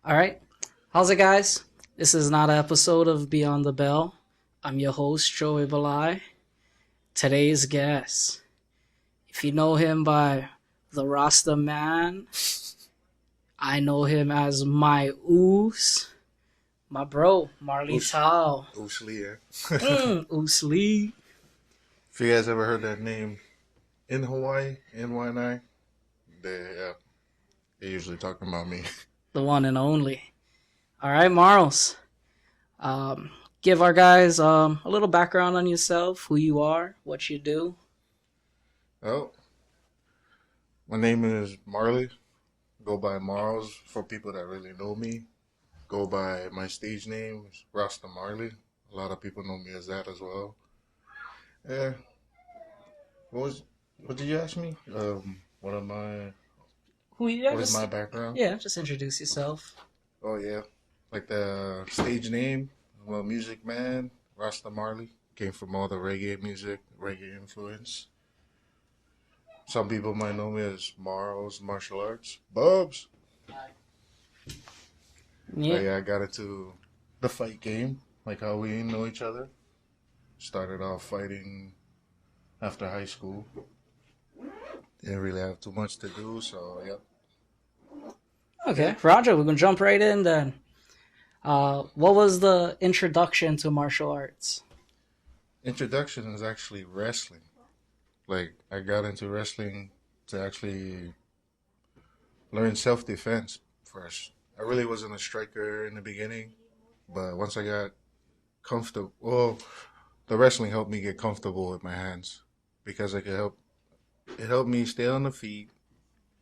All right. How's it, guys? This is not an episode of Beyond the Bell. I'm your host, Joey Belai. Today's guest, if you know him by the Rasta Man, I know him as my Oos, my bro, Marley Tau. Ooshley, yeah. Oos Lee. If you guys ever heard that name in Hawaii, NYNI, they're usually talking about me. The one and only. All right, Marls. Give our guys a little background on yourself, who you are, what you do. Oh, my name is Marley. Go by Marls for people that really know me. Go by my stage name, Rasta Marley. A lot of people know me as that as well. Yeah. What did you ask me? What am I? What is my background? Yeah, just introduce yourself. Oh yeah, like the stage name. Well, music man, Rasta Marley. Came from all the reggae music, reggae influence. Some people might know me as Marls Martial Arts. Bubs. Yeah. But yeah, I got into the fight game, like how we know each other. Started off fighting after high school. Didn't really have too much to do, so yep. Okay, Roger, we're gonna jump right in then. What was the introduction to martial arts? Introduction is actually wrestling. Like I got into wrestling to actually learn self-defense first. I really wasn't a striker in the beginning, but once I got comfortable, well, the wrestling helped me get comfortable with my hands because it helped me stay on the feet.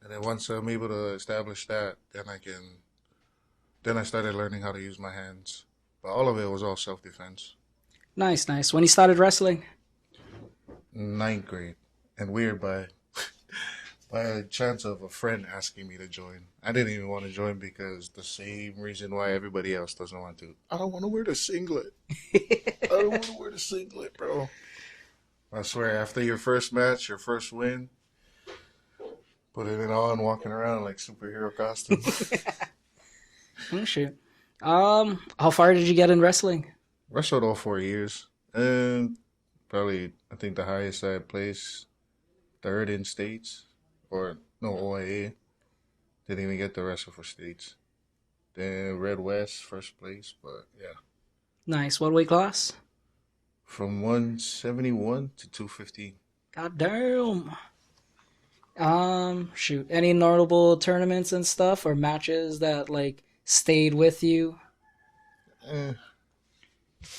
And then once I'm able to establish that, then I started learning how to use my hands. But all of it was all self-defense. Nice, nice. When you started wrestling? Ninth grade. And weird by a chance of a friend asking me to join. I didn't even want to join because the same reason why everybody else doesn't want to. I don't want to wear the singlet. I don't want to wear the singlet, bro. I swear, after your first match, your first win, putting it on, walking around like superhero costume. Oh shit. How far did you get in wrestling? Wrestled all 4 years. And probably, I think the highest I placed, third in states. Or, no, OIA. Didn't even get to wrestle for states. Then Red West, first place. But, yeah. Nice. What weight class? From 171 to 215. God damn. Shoot. Any notable tournaments and stuff or matches that like stayed with you? Eh,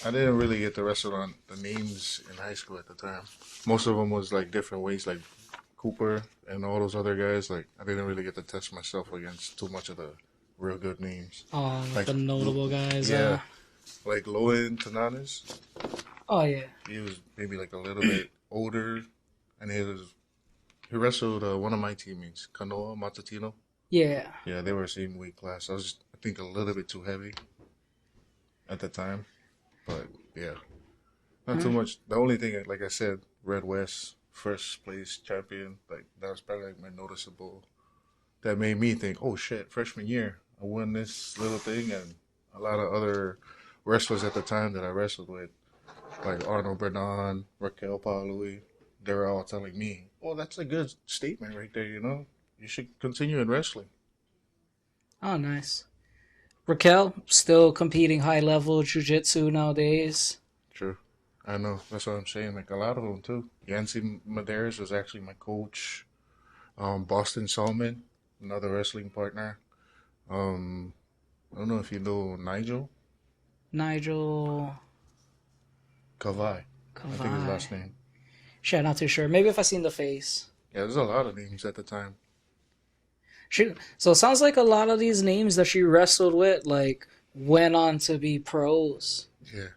I didn't really get to wrestle on the names in high school at the time. Most of them was like different weights, like Cooper and all those other guys. Like I didn't really get to test myself against too much of the real good names. Like the notable guys. Yeah, like Loen Tananes. Oh yeah. He was maybe like a little bit older, and he wrestled one of my teammates, Kanoa Matatino. Yeah. Yeah, they were same weight class. I think, a little bit too heavy at the time. But, yeah. Not too much. The only thing, like I said, Red West, first place champion. Like, that was probably like my noticeable. That made me think, oh, shit, freshman year, I won this little thing. And a lot of other wrestlers at the time that I wrestled with, like Arnold Bernard, Raquel Paului, they were all telling me, oh, that's a good statement right there, you know? You should continue in wrestling. Oh, nice. Raquel, still competing high level jiu-jitsu nowadays. True. I know. That's what I'm saying. Like, a lot of them, too. Yancy Medeiros was actually my coach. Boston Salmon, another wrestling partner. I don't know if you know Nigel. Nigel Kavai. I think his last name. Shit, not too sure. Maybe if I seen the face. Yeah, there's a lot of names at the time. Shoot. So it sounds like a lot of these names that she wrestled with, like, went on to be pros. Yeah.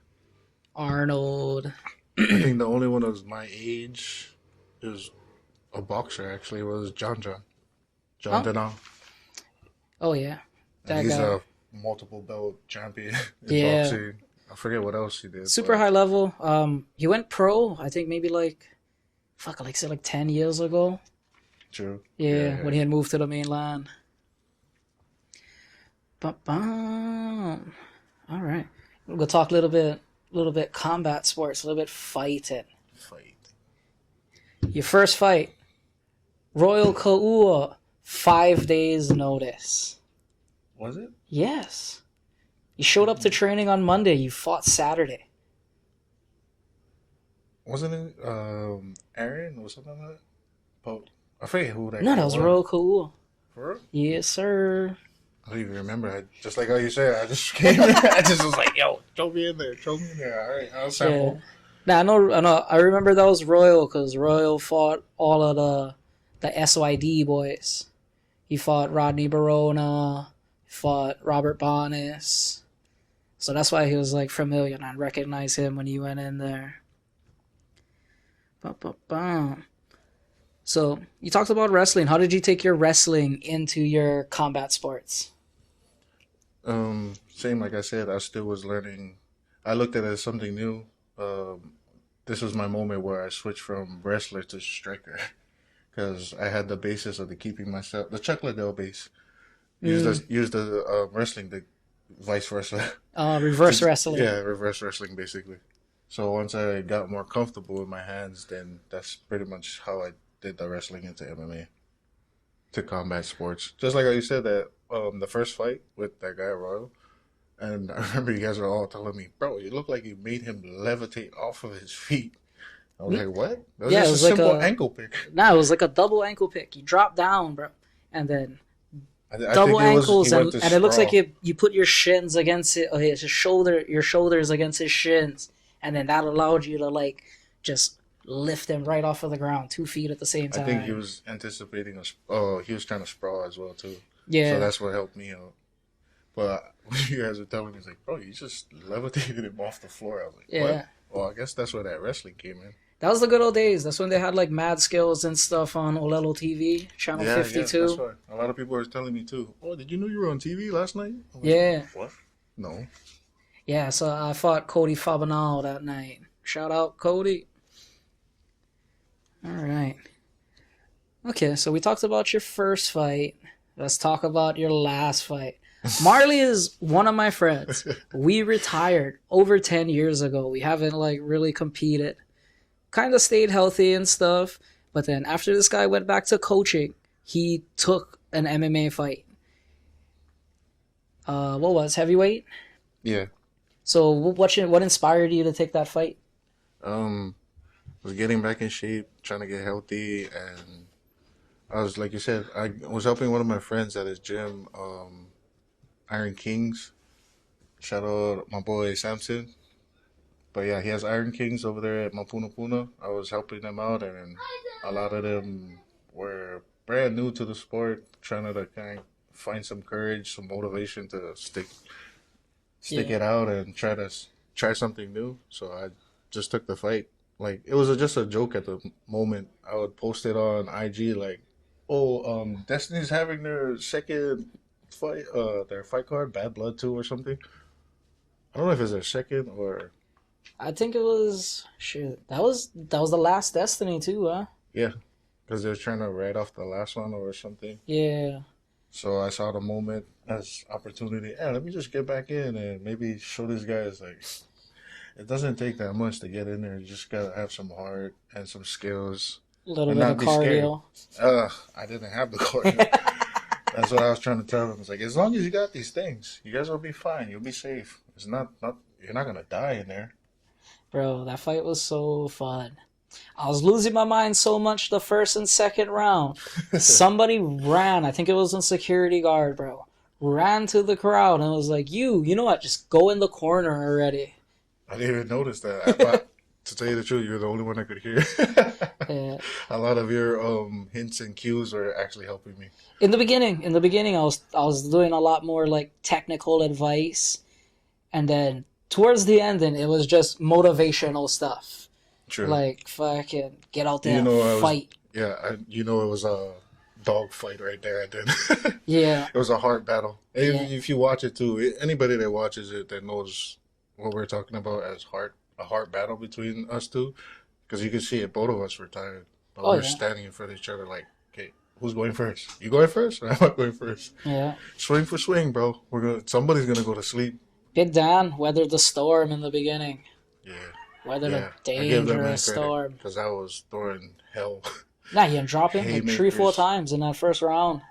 Arnold. I think the only one that was my age, is a boxer actually, was John Denal. Oh yeah, He's a multiple belt champion in boxing. I forget what else he did. Super high level. He went pro. I think maybe like 10 years ago. True. Yeah, when he had moved to the mainland. Ba-bum. All right. We'll talk a little bit combat sports, a little bit fighting. Fight. Your first fight, Royal Kaua, 5 days notice. Was it? Yes. You showed up to training on Monday. You fought Saturday. Wasn't it Aaron or something like that? I forget who that No, guy that was Royal Kaua. For real? Yes, sir. I don't even remember. Just like how you said, I just came in. I just was like, yo, throw me in there. Throw me in there. All right, I'll sample. Yeah. Nah, I know. I remember that was Royal because Royal fought all of the SYD boys. He fought Rodney Barona. He fought Robert Bonis. So that's why he was like familiar, and I recognized him when he went in there. Ba-ba-bum. So you talked about wrestling. How did you take your wrestling into your combat sports? Same like I said, I still was learning. I looked at it as something new. This was my moment where I switched from wrestler to striker because I had the basis of the keeping myself, the Chuck Liddell base. Use the wrestling, the vice versa. Reverse wrestling. Yeah, reverse wrestling basically. So once I got more comfortable with my hands, then that's pretty much how I did the wrestling into MMA, to combat sports. Just like how you said that the first fight with that guy Royal, and I remember you guys were all telling me, bro, you look like you made him levitate off of his feet. I was like, what? That was Yeah, just it was a like simple a ankle pick. No, it was like a double ankle pick. He dropped down, bro, and then I double think it was, ankles, he and, went to and it looks like sprawl. you put your shins against it, his your shoulders against his shins, and then that allowed you to like just lift him right off of the ground, 2 feet at the same I time. think he was anticipating he was trying to sprawl as well too. Yeah. So that's what helped me out. But when you guys were telling me, it's like, bro, you just levitated him off the floor. I was like, Yeah. what? Well, I guess that's where that wrestling came in. That was the good old days. That's when they had like mad skills and stuff on Olelo TV, channel Yeah, 52. that's why. A lot of people were telling me too. Oh, did you know you were on TV last night? I was Yeah. like, what? No. Yeah, so I fought Cody Fabanal that night. Shout out, Cody. All right. Okay, so we talked about your first fight. Let's talk about your last fight. Marley is one of my friends. We retired over 10 years ago. We haven't like really competed. Kind of stayed healthy and stuff. But then after this guy went back to coaching, he took an MMA fight. What was heavyweight? Yeah. So what inspired you to take that fight? Was getting back in shape, trying to get healthy, and I was, like you said, I was helping one of my friends at his gym, Iron Kings. Shout out my boy Samson. But yeah, he has Iron Kings over there at Mapuna Puna. I was helping them out, and a lot of them were brand new to the sport, trying to kind of find some courage, some motivation to stick Yeah. it out and try something new. So I just took the fight. Like it was just a joke at the moment. I would post it on IG like, "Oh, Destiny's having their second fight, their fight card, Bad Blood 2 or something." I don't know if it's their second or I think it was That was the last Destiny too, huh? yeah, because they're trying to write off the last one or something. Yeah. So I saw the moment as opportunity. Yeah, let me just get back in and maybe show these guys like it doesn't take that much to get in there. You just gotta have some heart and some skills A little and bit not of be scared. cardio. I didn't have the cardio. That's what I was trying to tell them. It's like as long as you got these things, you guys will be fine. You'll be safe. It's not you're not gonna die in there. Bro, that fight was so fun. I was losing my mind so much the first and second round. Somebody ran, I think it was a security guard, bro. Ran to the crowd and was like, you know what, just go in the corner already. I didn't even notice that. But to tell you the truth, you're the only one I could hear. Yeah. A lot of your hints and cues were actually helping me. In the beginning, I was doing a lot more like technical advice, and then towards the end, and it was just motivational stuff. True. Like fucking get out there You know, and fight. it was a dog fight right there. I did. Yeah. It was a heart battle. Yeah. If you watch it too, anybody that watches it that knows what we're talking about as a heart battle between us two, because you can see it. Both of us were tired, but Oh, we're yeah. standing in front of each other like, okay, who's going first? You going first? Or am I going first? Yeah. Swing for swing, bro. Somebody's gonna go to sleep. Big Dan weathered the storm in the beginning. Yeah. Weathered Yeah. a I give that man dangerous credit storm. because I was throwing hell. Nah, he dropped him like 3-4 haymakers. times in that first round.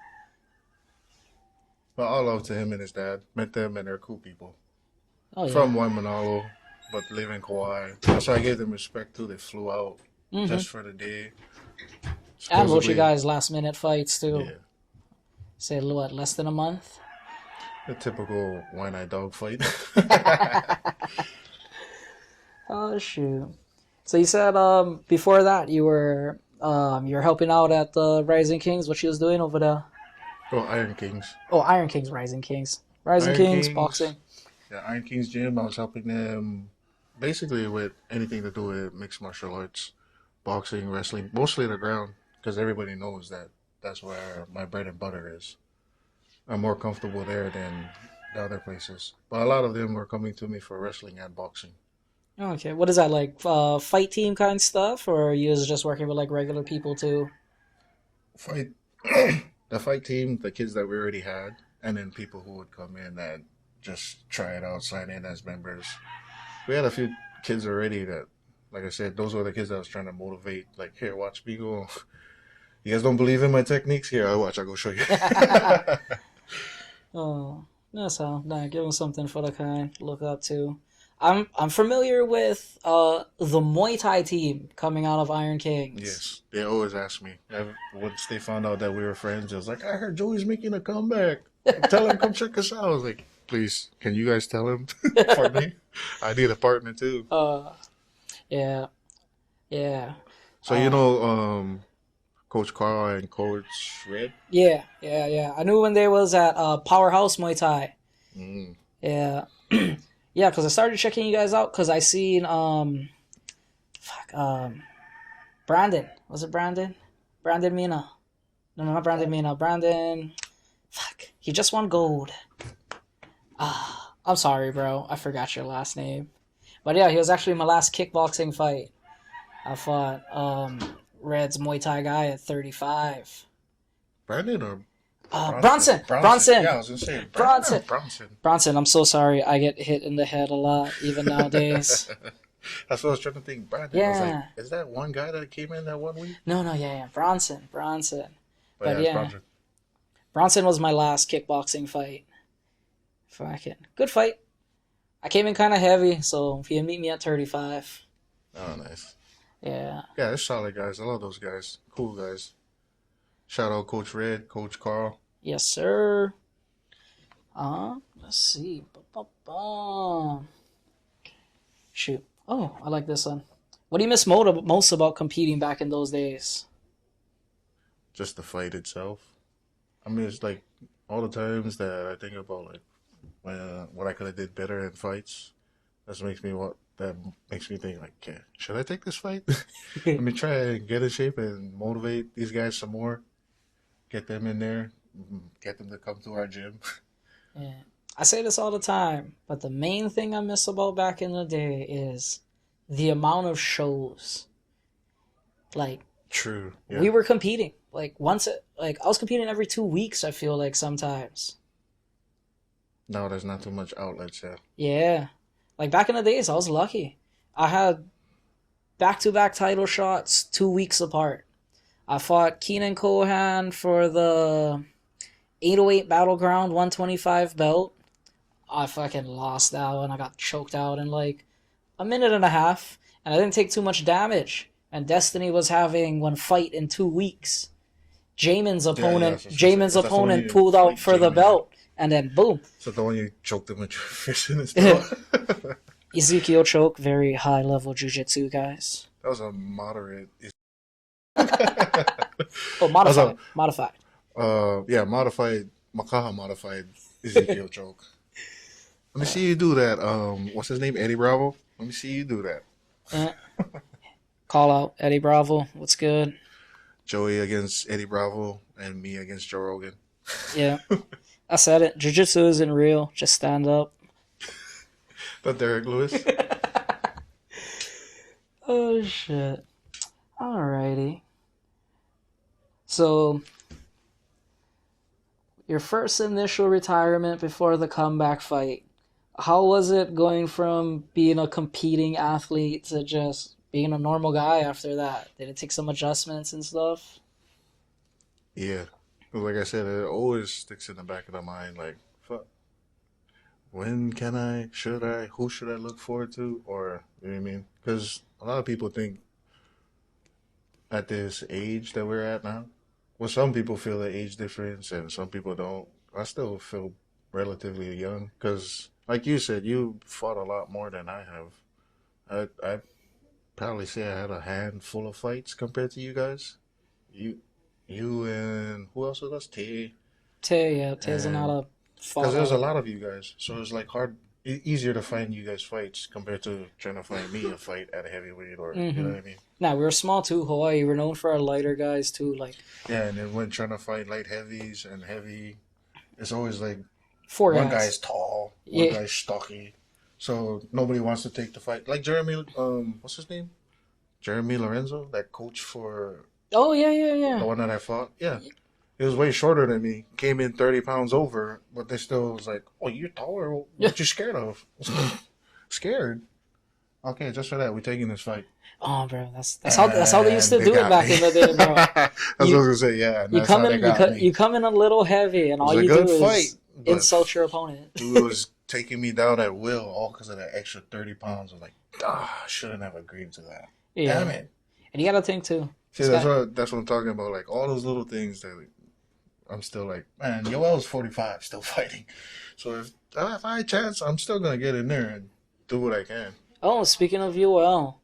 But all love to him and his dad. Met them and they're cool people. Oh, yeah. From Waimanalo, but live in Kauai. That's why I gave them respect too. They flew out just for the day. And most Supposedly, you guys last minute fights too. yeah, Say what, less than a month? the typical wine-eyed dog fight. Oh shoot. So you said before that you were helping out at the Rising Kings. What she was doing over there? Oh, Iron Kings. Oh, Iron Kings, Rising Kings, Rising Iron Kings, Kings. boxing. Yeah, Iron Kings gym. I was helping them basically with anything to do with mixed martial arts, boxing, wrestling, mostly the ground, because everybody knows that that's where my bread and butter is. I'm more comfortable there than the other places. But a lot of them were coming to me for wrestling and boxing. Okay, what is that like? Fight team kind of stuff, or are you just working with like regular people too? Fight, the fight team, the kids that we already had, and then people who would come in and just try it out, sign in as members. We had a few kids already that, like I said, those were the kids that I was trying to motivate. Like, here, watch me go. You guys don't believe in my techniques? Here, I'll go show you. Oh, that's how. Nah, give them something for the kind to look up to. I'm familiar with the Muay Thai team coming out of Iron Kings. Yes, they always ask me. Once they found out that we were friends, it was like, I heard Joey's making a comeback. Tell him come check us out. I was like, please, can you guys tell him for me? I need a partner too. Yeah, yeah. So Coach Carl and Coach Red. Yeah. I knew when they was at Powerhouse Muay Thai. Mm. Yeah. Yeah, because I started checking you guys out because I seen Brandon. Was it Brandon? Brandon Mina. No, not Brandon Mina. Brandon. He just won gold. I'm sorry, bro. I forgot your last name. But yeah, he was actually my last kickboxing fight. I fought Red's Muay Thai guy at 35. Brandon or Bronson. Yeah, I was gonna say Bronson. Bronson. Bronson, I'm so sorry. I get hit in the head a lot, even nowadays. That's what I was trying to think. Brandon. Yeah. I was like, is that one guy that came in that 1 week? No, yeah. Bronson. But it's yeah. Bronson. Bronson was my last kickboxing fight. Fucking good fight. I came in kind of heavy, so if you meet me at 35. Oh, nice. Yeah. Yeah, it's solid guys. I love those guys. Cool guys. Shout out Coach Red, Coach Carl. Yes, sir. Let's see. Ba-ba-ba. Shoot. Oh, I like this one. What do you miss most about competing back in those days? Just the fight itself. I mean, it's like all the times that I think about like what I could have did better in fights. That makes me think like, okay, should I take this fight? Let me try and get in shape and motivate these guys some more. Get them in there. Get them to come to our gym. Yeah. I say this all the time, but the main thing I miss about back in the day is the amount of shows. Like, True. Yeah. we were competing. Like I was competing every 2 weeks, I feel like sometimes. No, there's not too much outlets. Yeah. Yeah. Like back in the days, I was lucky. I had back-to-back title shots 2 weeks apart. I fought Keenan Cohan for the 808 Battleground 125 belt. I fucking lost that one. I got choked out in like a minute and a half, and I didn't take too much damage. And Destiny was having one fight in 2 weeks. Jamin's opponent pulled out for the belt, and then boom. So the one you choked him with your fist in his throat. Ezekiel choke, very high level jiu-jitsu, guys. That was a moderate. Oh, modified. Yeah, Makaha modified Ezekiel choke. Let me see you do that. What's his name? Eddie Bravo. Let me see you do that. Yeah. Call out Eddie Bravo. What's good? Joey against Eddie Bravo and me against Joe Rogan. Yeah. I said it. Jiu-jitsu isn't real. Just stand up. The Derek Lewis. Oh, shit. Alrighty. So, your first initial retirement before the comeback fight. How was it going from being a competing athlete to just being a normal guy after that? Did it take some adjustments and stuff? Yeah. 'Cause like I said, it always sticks in the back of the mind. Like, fuck, when can I? Should I? Who should I look forward to? Or you know what I mean? Because a lot of people think at this age that we're at now. Well, some people feel the age difference, and some people don't. I still feel relatively young because, like you said, you fought a lot more than I have. I probably say I had a handful of fights compared to you guys. You, you and who else was us? Tay Tay, yeah, Tay's not and a because fought there's a a. lot of you guys, so it's like hard, easier to find you guys fights compared to trying to find me a fight at a heavyweight or you know Mm-hmm. what I mean? Nah, we were small too. Hawaii, we're known for our lighter guys too, like Yeah, and then when trying to fight light heavies and heavy, it's always like four one guy's guys. tall, one Yeah. guy's stocky, so nobody wants to take the fight. Like Jeremy, what's his name? Jeremy Lorenzo, that coach for Oh yeah, yeah, the yeah. one that I fought. Yeah, he was way shorter than me. Came in 30 pounds over, but they still was like, "Oh, you're taller. Yeah. What you scared of?" Scared? Okay, just for that, we're taking this fight. Oh, bro, that's how they used And to they do it got back me. in the day, bro. That's what I You was gonna say. Yeah, and you that's come how they in you got cut me. you come in a little heavy, and It was all a you do good fight, is but insult your opponent. dude was taking me down at will, all because of that extra 30 pounds. I'm like, I shouldn't have agreed to that. Damn Yeah, it. and you got to think too. See, This guy, that's what I'm talking about. Like all those little things that I'm still like, man, Yoel's 45, still fighting. So if I had a chance, I'm still gonna get in there and do what I can. oh, speaking of UL,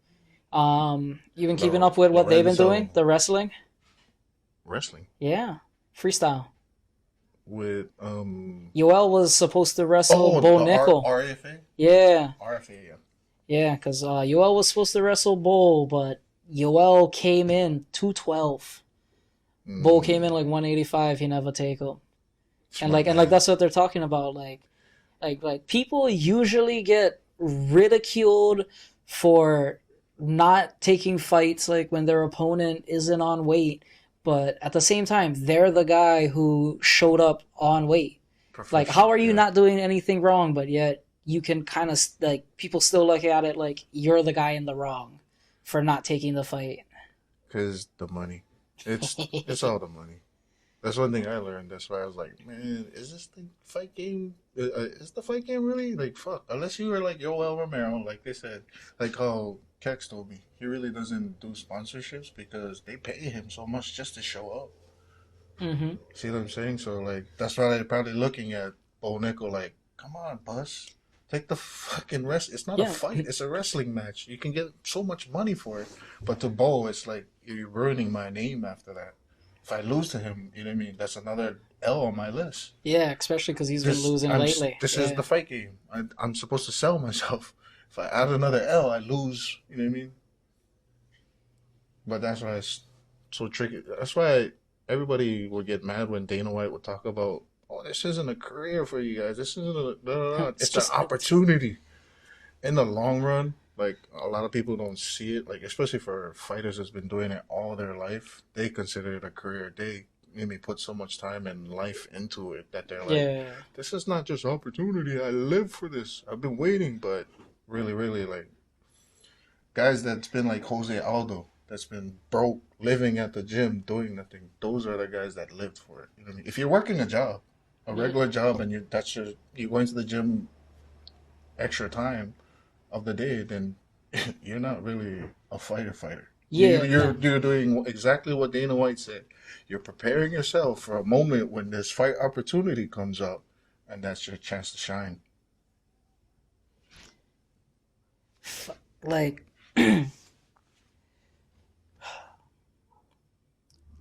you been keeping No, up with what they've been doing? Lorenzo The wrestling? wrestling Yeah, freestyle. with UL was supposed to wrestle oh Bo the Nickel. RFA Yeah, RFA yeah. yeah, because UL was supposed to wrestle Bull, but UL came in 212. Bull came in Mm, like 185. He never take him. smart And like man. that's what they're talking about. Like people usually get ridiculed for not taking fights like when their opponent isn't on weight, but at the same time they're the guy who showed up on weight. Like how Professional, are you yeah. not doing anything wrong, but yet you can kind of like people still look at it like you're the guy in the wrong for not taking the fight. Cause the money, it's all the money. That's one thing I learned. That's why I was like, man, is this the fight game? Is the fight game really like fuck? Unless you were like Yoel Romero, like they said, like how Kex told me, he really doesn't do sponsorships because they pay him so much just to show up. Mm-hmm. See what I'm saying? So like that's why they're probably looking at Bo Nickel like, come on, Bus. Take the fucking rest. It's not a Yeah, fight. It's a wrestling match. You can get so much money for it. But to Bo, it's like you're ruining my name after that. If I lose to him, you know what I mean? That's another L on my list. yeah, especially because he's been losing lately. This is Yeah. the fight game. I'm supposed to sell myself. If I add another L, I lose. You know what I mean? But that's why it's so tricky. That's why everybody would get mad when Dana White would talk about, "Oh, this isn't a career for you guys. This isn't a no, no, no. It's It's an just opportunity." In the long run, like a lot of people don't see it. Like especially for fighters that's been doing it all their life, they consider it a career. They maybe put so much time and life into it that they're like, yeah. "This is not just opportunity. I live for this. I've been waiting." But really, really, like guys that's been like Jose Aldo, that's been broke, living at the gym, doing nothing. Those are the guys that lived for it. You know what I mean? If you're working a job, a Yeah. regular job, and you're going to the gym extra time of the day, then you're not really a fighter. Yeah, no. You're doing exactly what Dana White said. You're preparing yourself for a moment when this fight opportunity comes up, and that's your chance to shine. Like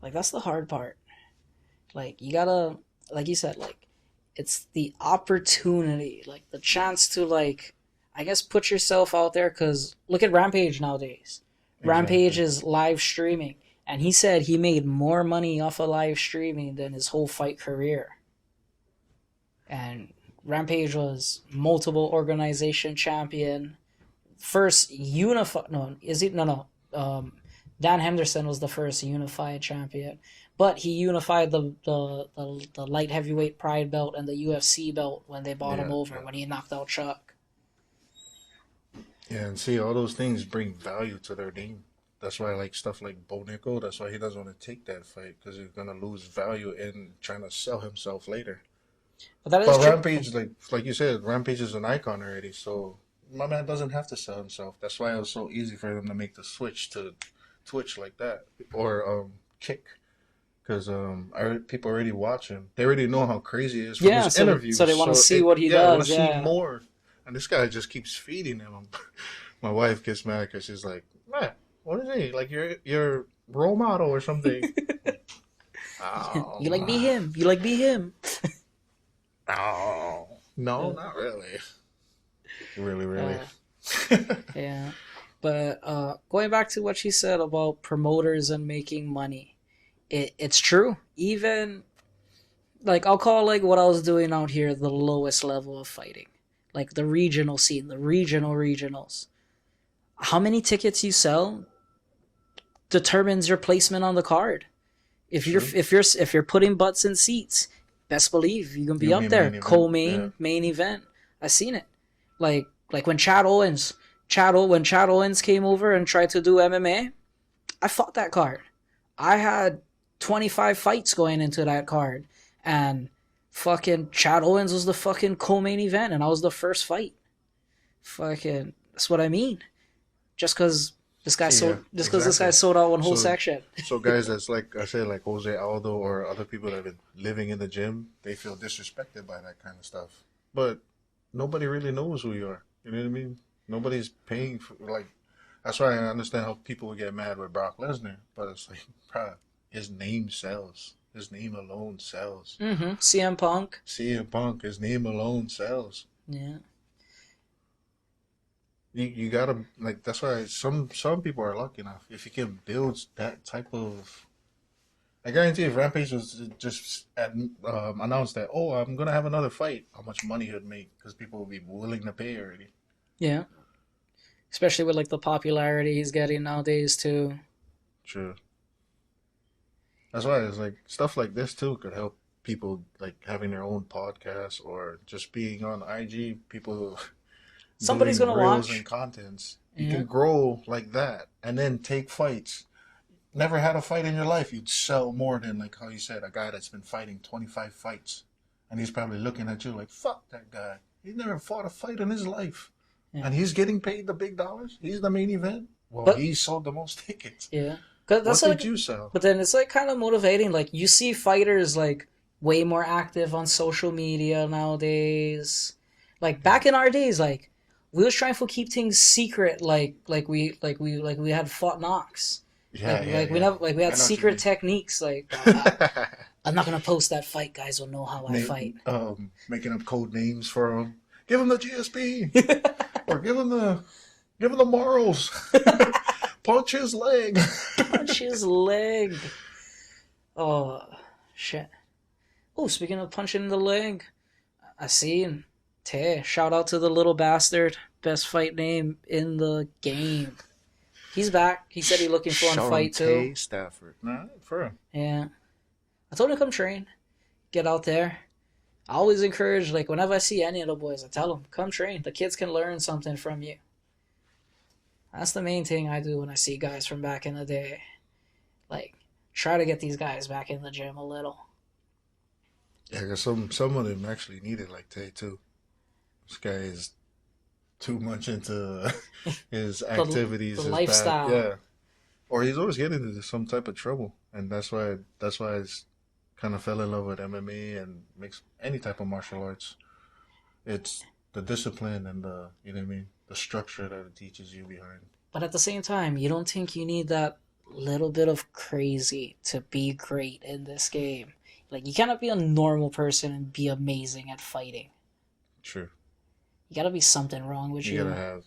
like that's the hard part. Like you gotta like you said, like it's the opportunity, like the chance to like I guess put yourself out there because look at Rampage nowadays. Rampage Exactly. is live streaming, and he said he made more money off of live streaming than his whole fight career. And Rampage was multiple organization champion, first unified. No, is it no no? Dan Henderson was the first unified champion, but he unified the light heavyweight pride belt and the UFC belt when they bought him over, when he knocked out Chuck. Yeah, and see, all those things bring value to their name. That's why, like, stuff like Bo Nickel, that's why he doesn't want to take that fight, because he's going to lose value in trying to sell himself later. But that is But true. Rampage, like you said, Rampage is an icon already, so my man doesn't have to sell himself. That's why it was so easy for them to make the switch to Twitch like that, or Kick, because people already watch him. They already know how crazy he is from his interviews, so they want to see what he does. They want to see more, and this guy just keeps feeding him. My wife gets mad because she's like, "Man, what is he like? Your role model or something?" Oh, you like be him. You like be him. Oh, no, not really. Really. Yeah. But going back to what she said about promoters and making money, it's true. Even, like, I'll call, like, what I was doing out here the lowest level of fighting. Like, the regional scene, the regionals. How many tickets you sell determines your placement on the card. If you're putting butts in seats, best believe you can be up there. Main event. I seen it. Like when Chad Owens came over and tried to do MMA, I fought that card. I had 25 fights going into that card, and fucking Chad Owens was the fucking co-main event, and I was the first fight. Fucking, that's what I mean. Just because this guy this guy sold out one whole section. So guys, that's like I said, like Jose Aldo or other people that have been living in the gym, they feel disrespected by that kind of stuff. But nobody really knows who you are. You know what I mean? Nobody's paying for, like, that's why I understand how people would get mad with Brock Lesnar. But it's like, bro, his name sells. His name alone sells. Mm-hmm. CM Punk, his name alone sells. Yeah. You gotta, like, that's why some people are lucky enough. If you can build that type of, I guarantee if Rampage was just announced that, oh, I'm gonna have another fight, how much money he'd make, because people would be willing to pay already. Yeah. Especially with, like, the popularity he's getting nowadays too. True. That's why it's like stuff like this too could help people, like having their own podcast or just being on IG. People. Somebody's gonna watch and contents. You can grow like that, and then take fights. Never had a fight in your life, you'd sell more than, like how you said, a guy that's been fighting 25 fights, and he's probably looking at you like, "Fuck that guy. He's never fought a fight in his life, and he's getting paid the big dollars. He's the main event. Well, he sold the most tickets. Yeah, what did you sell? But then it's like kind of motivating. Like you see fighters like way more active on social media nowadays. Like back in our days, like. We was trying to keep things secret, like we had Fort Knox. We had secret techniques. Like I'm not gonna post that fight. Guys will know how I fight. Making up code names for him. Give him the GSP, or give him the morals. Punch his leg. Punch his leg. Oh shit. Oh, speaking of punching the leg, I seen. Shout out to the little bastard. Best fight name in the game. He's back. He said he's looking for a fight too. Stafford. Nah, for him. Yeah. I told him to come train. Get out there. I always encourage, like, whenever I see any of the boys, I tell them, come train. The kids can learn something from you. That's the main thing I do when I see guys from back in the day. Like, try to get these guys back in the gym a little. Yeah, because some of them actually need it like Tay too. This guy is too much into his activities, the his lifestyle. Yeah, or he's always getting into some type of trouble, and that's why I kind of fell in love with MMA and makes any type of martial arts. It's the discipline and the the structure that it teaches you behind. But at the same time, you don't think you need that little bit of crazy to be great in this game? Like you cannot be a normal person and be amazing at fighting. True. You gotta be something wrong with you. You gotta have,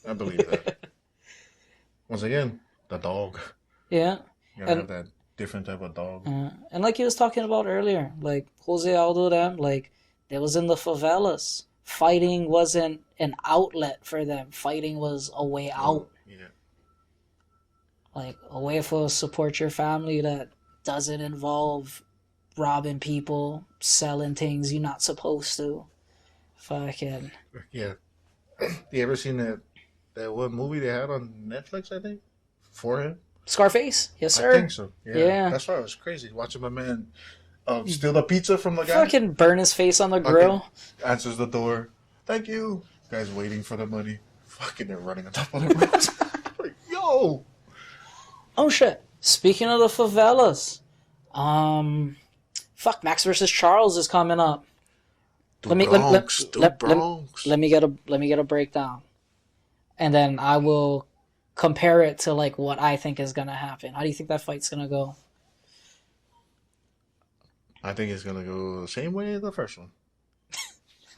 I believe that. Once again, the dog. Yeah. You gotta have that different type of dog. And like he was talking about earlier, like Jose Aldo, them, like they was in the favelas. Fighting wasn't an outlet for them. Fighting was a way out. Yeah. like a way for support your family that doesn't involve robbing people, selling things you're not supposed to. Fucking Yeah. You ever seen that one movie they had on Netflix? I think for him. Scarface, yes I sir. think so. Yeah. Yeah, That's why it was crazy watching my man steal the pizza from the guy. fucking burn his face on the Fucking grill. answers the door. Thank you. Guy's waiting for the money. Fucking they're running on top of the roads. Like, yo. Oh shit! Speaking of the favelas, fuck, Max versus Charles is coming up. The Bronx. Let me get a breakdown, and then I will compare it to like what I think is gonna happen. How do you think that fight's gonna go? I think it's gonna go the same way as the first one.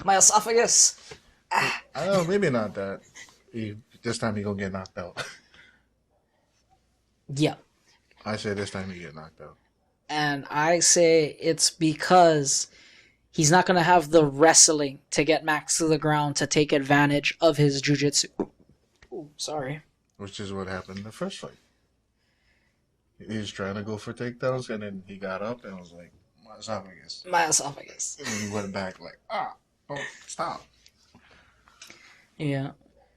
My esophagus. I don't know, maybe not that. This time he gonna get knocked out. Yeah. I say this time he get knocked out. And I say it's because he's not going to have the wrestling to get Max to the ground to take advantage of his jiu-jitsu. Ooh, sorry. Which is what happened in the first fight. He was trying to go for takedowns, and then he got up and was like, my esophagus. My esophagus. And then he went back like, don't stop. Yeah.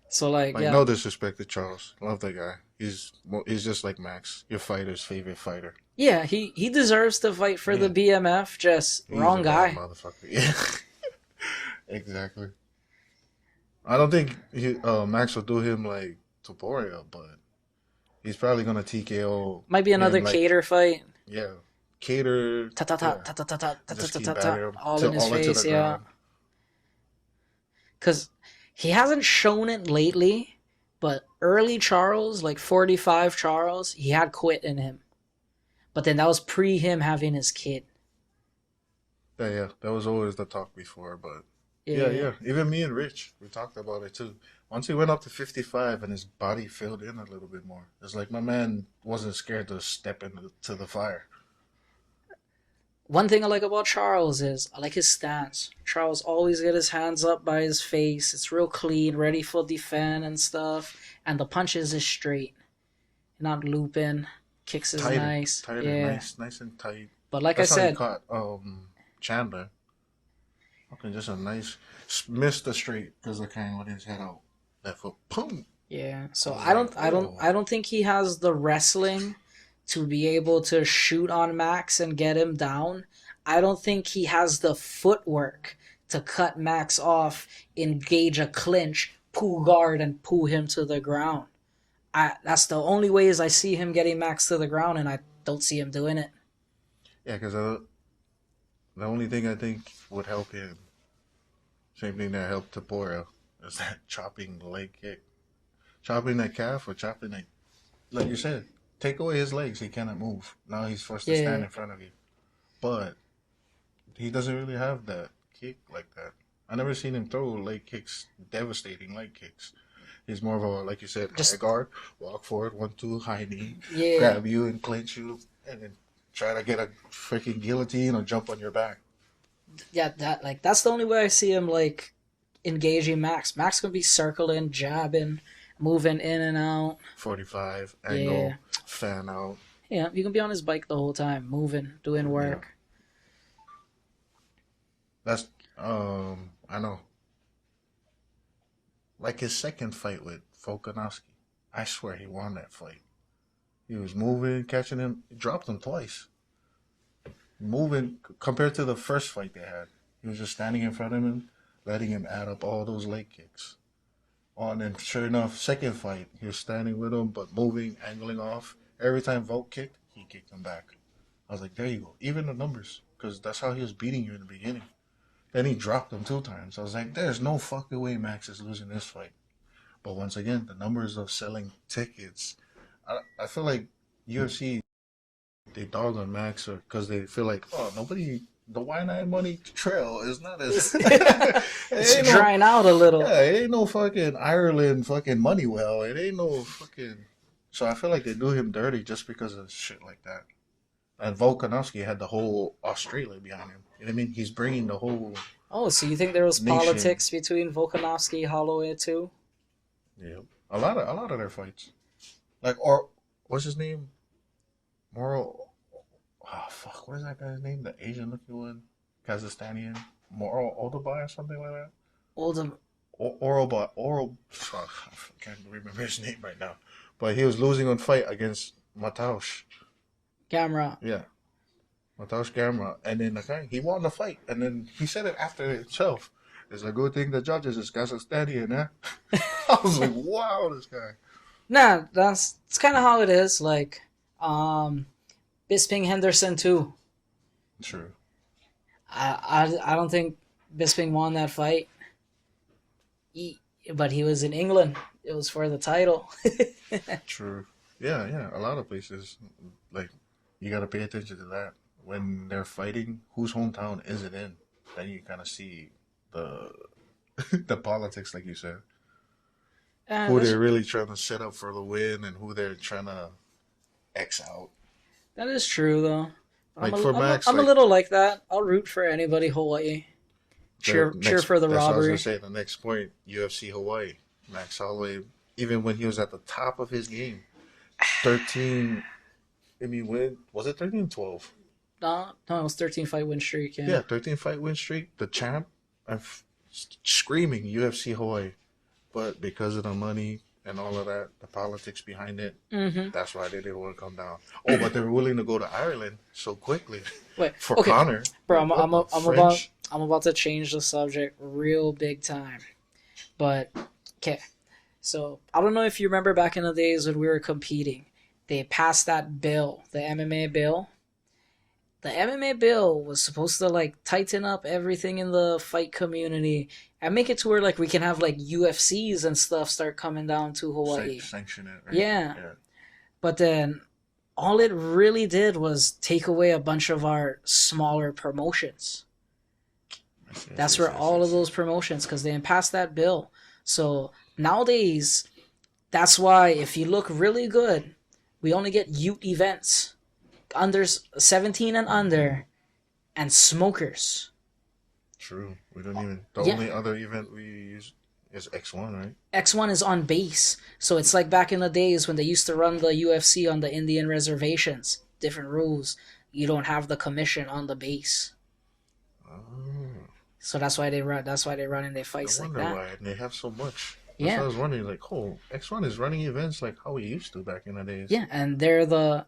So, like, yeah. No disrespect to Charles. Love that guy. He's just like Max, your fighter's favorite fighter. Yeah, he deserves to fight for the BMF, just He's wrong guy. Motherfucker. Yeah. Exactly. I don't think Max will do him like Topuria, but he's probably gonna TKO. Might be another him, like, Cater fight. Yeah. Cater. All in his face, yeah. Because he hasn't shown it lately, but early Charles, like 45 Charles, he had quit in him. But then that was pre him having his kid. Yeah, that was always the talk before, but yeah. Even me and Rich, we talked about it too. Once he went up to 55 and his body filled in a little bit more, it's like my man wasn't scared to step into the fire. One thing I like about Charles is I like his stance. Charles always get his hands up by his face. It's real clean, ready for defend and stuff. And the punches is straight. Not looping. Kicks is nice. Tighter, nice and tight. But like That's I said, how he caught Chandler. Okay, just a nice missed the straight because the kind with his head out. That foot, boom. Yeah. So I don't think he has the wrestling to be able to shoot on Max and get him down. I don't think he has the footwork to cut Max off, engage a clinch, pull guard, and pull him to the ground. That's the only ways I see him getting Max to the ground, and I don't see him doing it. Yeah, because the only thing I think would help him, same thing that helped Topuria, is that chopping leg kick. Chopping that calf or chopping that, like you said, take away his legs, he cannot move. Now he's forced to stand in front of you. But he doesn't really have that kick like that. I never seen him throw leg kicks, devastating leg kicks. He's more of a, like you said, high guard, walk forward, 1-2, high knee, grab you and clinch you, and then try to get a freaking guillotine or jump on your back. Yeah, that's the only way I see him like engaging Max. Max gonna be circling, jabbing, moving in and out. 45 angle, fan out. Yeah, you can be on his bike the whole time, moving, doing work. Yeah. That's I know. Like his second fight with Volkanovski, I swear he won that fight. He was moving, catching him, he dropped him twice. Moving compared to the first fight they had. He was just standing in front of him, letting him add up all those leg kicks. Oh, and then sure enough, second fight, he was standing with him, but moving, angling off. Every time Volk kicked, he kicked him back. I was like, there you go. Even the numbers, because that's how he was beating you in the beginning. Then he dropped him 2 times. I was like, there's no fucking way Max is losing this fight. But once again, the numbers of selling tickets, I feel like UFC, they dog on Max because they feel like, the Y9 money trail is not as... It's drying out a little. Yeah, it ain't no fucking Ireland fucking money well. It ain't no fucking... So I feel like they do him dirty just because of shit like that. And Volkanovski had the whole Australia behind him. You know what I mean? He's bringing the whole... Oh, so you think there was nation. politics between Volkanovski and Holloway too? Yeah, a lot of their fights. Like what's his name? Moral. Oh fuck, what is that guy's name? The Asian looking one, Kazakhstanian. Moral Oldobay or something like that. Oldham. Oral. Fuck, I can't remember his name right now. But he was losing on fight against Mataush. Gamrot. Yeah. Mataush Gamrot. And then the guy, he won the fight. And then he said it after himself. It's a good thing the judges is Kazakhstanian, eh? I was like, wow, this guy. Nah, that's kind of how it is. Like, Bisping Henderson too. True. I don't think Bisping won that fight. But he was in England. It was for the title. True. Yeah. A lot of places, like, you got to pay attention to that. When they're fighting, whose hometown is it in? Then you kind of see the the politics, like you said. Who they're really trying to set up for the win and who they're trying to X out. That is true, though. Like for Max, I'm a little like that. I'll root for anybody Hawaii. Cheer for the robbery. That's what I was going to say. The next point, UFC Hawaii. Max Holloway, even when he was at the top of his game, 13, I mean, was it 13 12? No, it was 13 fight win streak. Yeah, 13 fight win streak. The champ, screaming UFC Hawaii. But because of the money and all of that, the politics behind it, that's why they didn't want to come down. Oh, but they were willing to go to Ireland so quickly. Wait, for Conor. Bro, I'm about to change the subject real big time. But, okay. So, I don't know if you remember back in the days when we were competing. They passed that bill, the MMA bill. The MMA bill was supposed to, like, tighten up everything in the fight community and make it to where, like, we can have, like, UFCs and stuff start coming down to Hawaii. Sanction it, right? Yeah. But then all it really did was take away a bunch of our smaller promotions. That's where all of those promotions, because they passed that bill. So nowadays, that's why if you look really good, we only get youth events. Under 17 and under, and smokers. True. We don't even. The only other event we use is X1, right? X1 is on base, so it's like back in the days when they used to run the UFC on the Indian reservations. Different rules. You don't have the commission on the base. Oh. So that's why they run. That's why they run in their fights like that. I wonder why they have so much. That's what I was wondering, like, X1 is running events like how we used to back in the days. Yeah, and they're the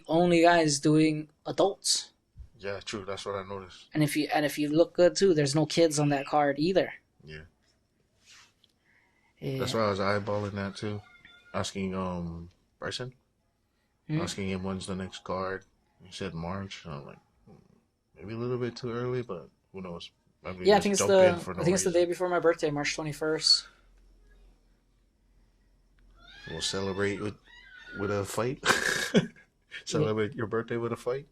only guys doing adults. Yeah, true. That's what I noticed. And if you look good too, there's no kids on that card either. Yeah. That's why I was eyeballing that too, asking Bryson, asking him when's the next card. He said March. And I'm like, maybe a little bit too early, but who knows? I think it's the day before my birthday, March 21st. We'll celebrate with a fight. Celebrate your birthday with a fight.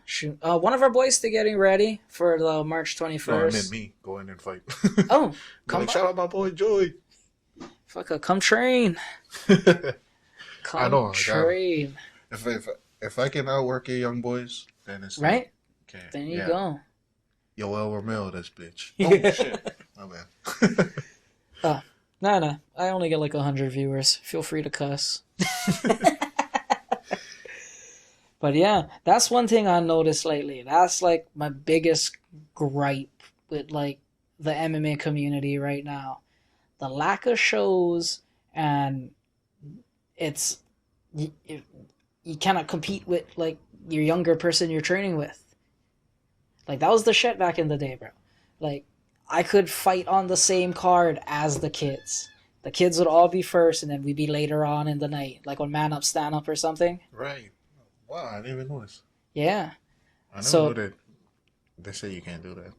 Shoot. One of our boys is getting ready for the March 21st. No, I meant me going and fight. Oh, come like, shout out my boy Joy. Fuck, come train. I know. Train. If I can outwork you young boys, then it's right. Okay. Then you go. Yoel Romeo, this bitch. Oh shit. My bad. No. I only get like 100 viewers. Feel free to cuss. But yeah, that's one thing I noticed lately. That's like my biggest gripe with like the MMA community right now. The lack of shows, and it's you cannot compete with like your younger person you're training with. Like that was the shit back in the day, bro. Like I could fight on the same card as the kids. The kids would all be first, and then we'd be later on in the night, like on Man Up, Stand Up or something. Right. Wow, I didn't even notice. Yeah. I never knew that. They say you can't do that.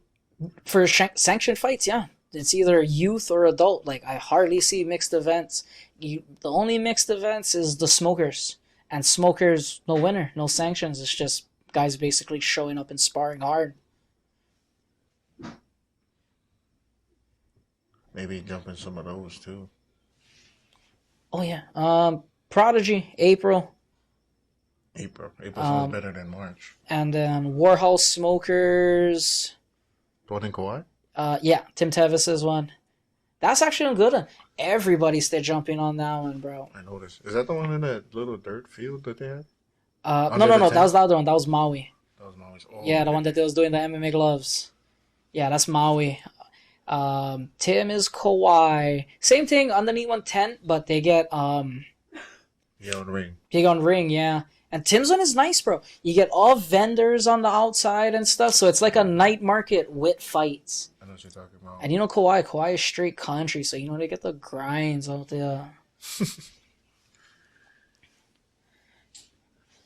For sanctioned fights, yeah. It's either youth or adult. Like, I hardly see mixed events. The only mixed events is the smokers. And smokers, no winner, no sanctions. It's just guys basically showing up and sparring hard. Maybe jump in some of those, too. Oh, yeah. Prodigy, April. April sounds better than March. And then Warhouse Smokers. The one in Kauai? Yeah, Tim Tevis is one. That's actually a good one. Everybody's still jumping on that one, bro. I noticed. Is that the one in that little dirt field that they had No, under no, the no. That tent? was the other one. That was Maui. That was Molly's. Oh, Yeah, the okay. one that they was doing the MMA gloves. Yeah, that's Maui. Tim is Kawhi. Same thing underneath one tent, but Yeah, on ring. they get on ring, yeah. And Tim's one is nice, bro. You get all vendors on the outside and stuff, so it's like a night market with fights. I know what you're talking about. And you know Kawhi is straight country, so you know they get the grinds out there.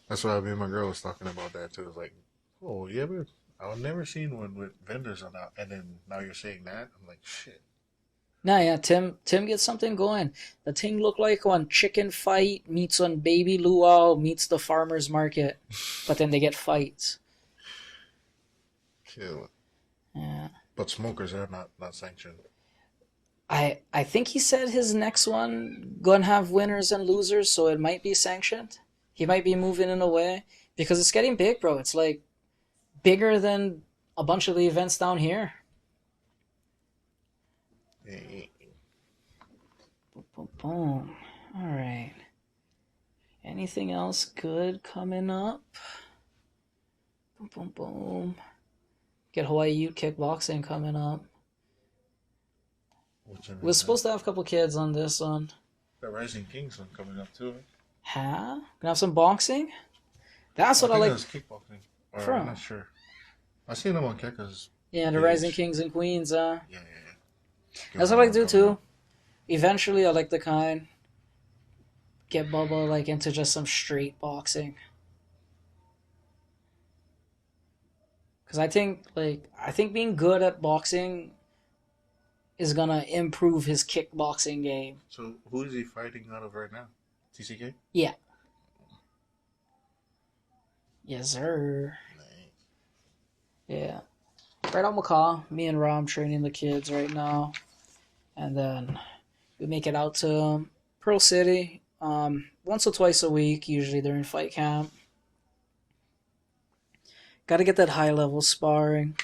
That's why me and my girl was talking about that too. It's like, oh, you ever? I've never seen one with vendors on that, and then now you're saying that. I'm like, shit. Nah, yeah, Tim gets something going. The thing look like one chicken fight meets one baby luau meets the farmer's market, but then they get fights. Kill. Yeah. But smokers are not sanctioned. I think he said his next one gonna have winners and losers, so it might be sanctioned. He might be moving in a way because it's getting big, bro. It's like bigger than a bunch of the events down here. Yeah. Boom, boom, boom. All right. Anything else good coming up? Boom, boom, boom. Get Hawaii Ute kickboxing coming up. We're supposed to have a couple kids on this one. The Rising Kings one coming up too. Huh? Gonna have some boxing? That's what I think like. that's kickboxing. Or From? I'm not sure. I seen them on Keka's. Yeah, the page. Rising Kings and Queens. Yeah. That's what I like to do too. Eventually, I like to kind get Bubba like into just some straight boxing. Because I think being good at boxing is gonna improve his kickboxing game. So who is he fighting out of right now? TCK? Yeah. Yes, sir. Nice. Yeah. Right on Macaw. Me and Rom training the kids right now. And then we make it out to Pearl City once or twice a week, usually during fight camp. Got to get that high level sparring.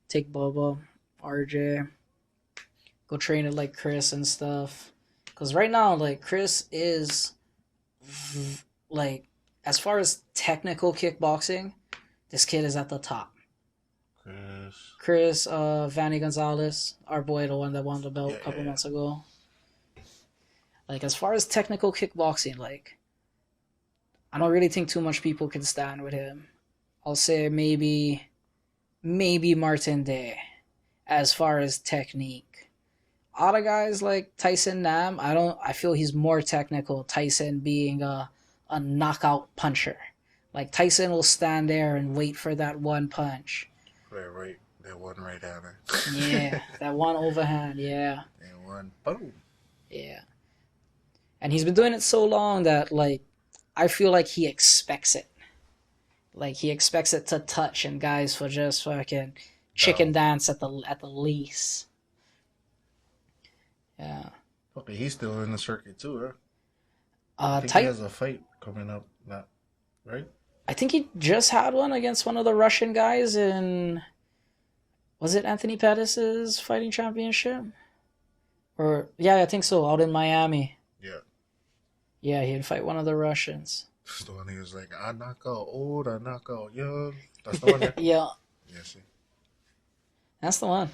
Take Bubba, RJ. Go train it like Chris and stuff. Because right now, like, Chris is, like, as far as technical kickboxing, this kid is at the top. Chris, Vanny Gonzalez, our boy, the one that won the belt a couple months ago. Like, as far as technical kickboxing, like, I don't really think too much people can stand with him. I'll say maybe Martin Day, as far as technique. Other guys like Tyson Nam, I feel he's more technical. Tyson being a knockout puncher. Like, Tyson will stand there and wait for that one punch. Right. That one right down there. Yeah, that one overhand, yeah. That one, boom. Yeah. And he's been doing it so long that, like, I feel like he expects it. Like, he expects it to touch, and guys for just fucking chicken dance at the least. Yeah. Okay, he's still in the circuit too, huh? I think he has a fight coming up, not right? I think he just had one against one of the Russian guys in... Was it Anthony Pettis' fighting championship? Or, yeah, I think so, out in Miami. Yeah. Yeah, he'd fight one of the Russians. That's the one he was like, I knock out old, I knock out young. That's the one there? Yeah. Yeah, see. That's the one.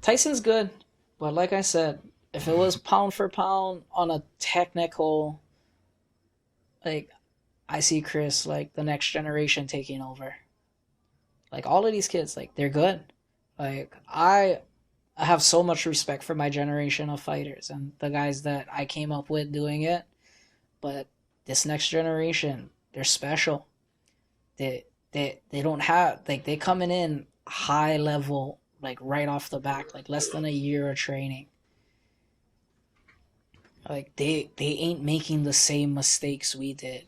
Tyson's good, but like I said, if it was pound for pound on a technical, like, I see Chris, like, the next generation taking over. Like, all of these kids, like, they're good. Like, I have so much respect for my generation of fighters and the guys that I came up with doing it. But this next generation, they're special. They don't have, like, they coming in high level, like, right off the back, like, less than a year of training. Like, they ain't making the same mistakes we did.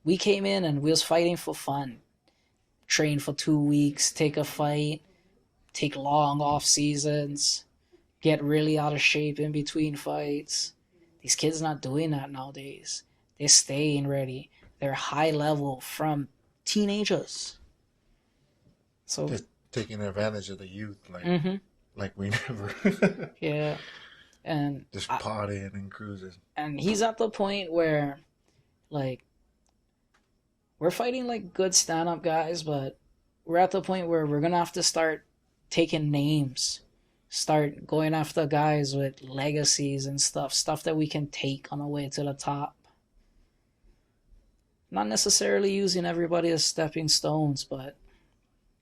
We came in and we was fighting for fun. Train for 2 weeks, take a fight, take long off seasons, get really out of shape in between fights. These kids not doing that nowadays. They're staying ready. They're high level from teenagers. So just taking advantage of the youth, like like we never. Yeah, and Just partying and cruising. and he's at the point where, like, we're fighting like good stand-up guys, but we're at the point where we're gonna have to start taking names, start going after guys with legacies and stuff that we can take on the way to the top. Not necessarily using everybody as stepping stones, but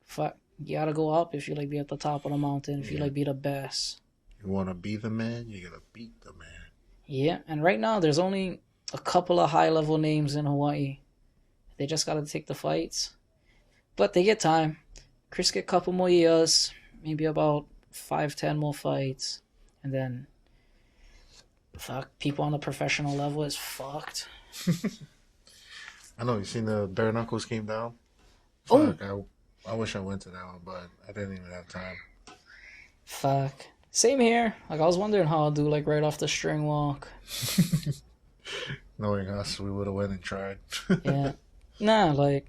fuck, you gotta go up if you like be at the top of the mountain, if you like be the best. You want to be the man, you gotta beat the man. Yeah, and right now there's only a couple of high-level names in Hawaii. They just gotta take the fights. But they get time. Chris get a couple more years, maybe about 5-10 more fights. And then, fuck, people on the professional level is fucked. I know, you seen the Bare Knuckles came down? Oh! Fuck, I wish I went to that one, but I didn't even have time. Fuck. Same here. Like, I was wondering how I'll do, like, right off the string walk. Knowing us, we would have went and tried. Yeah. Nah, like,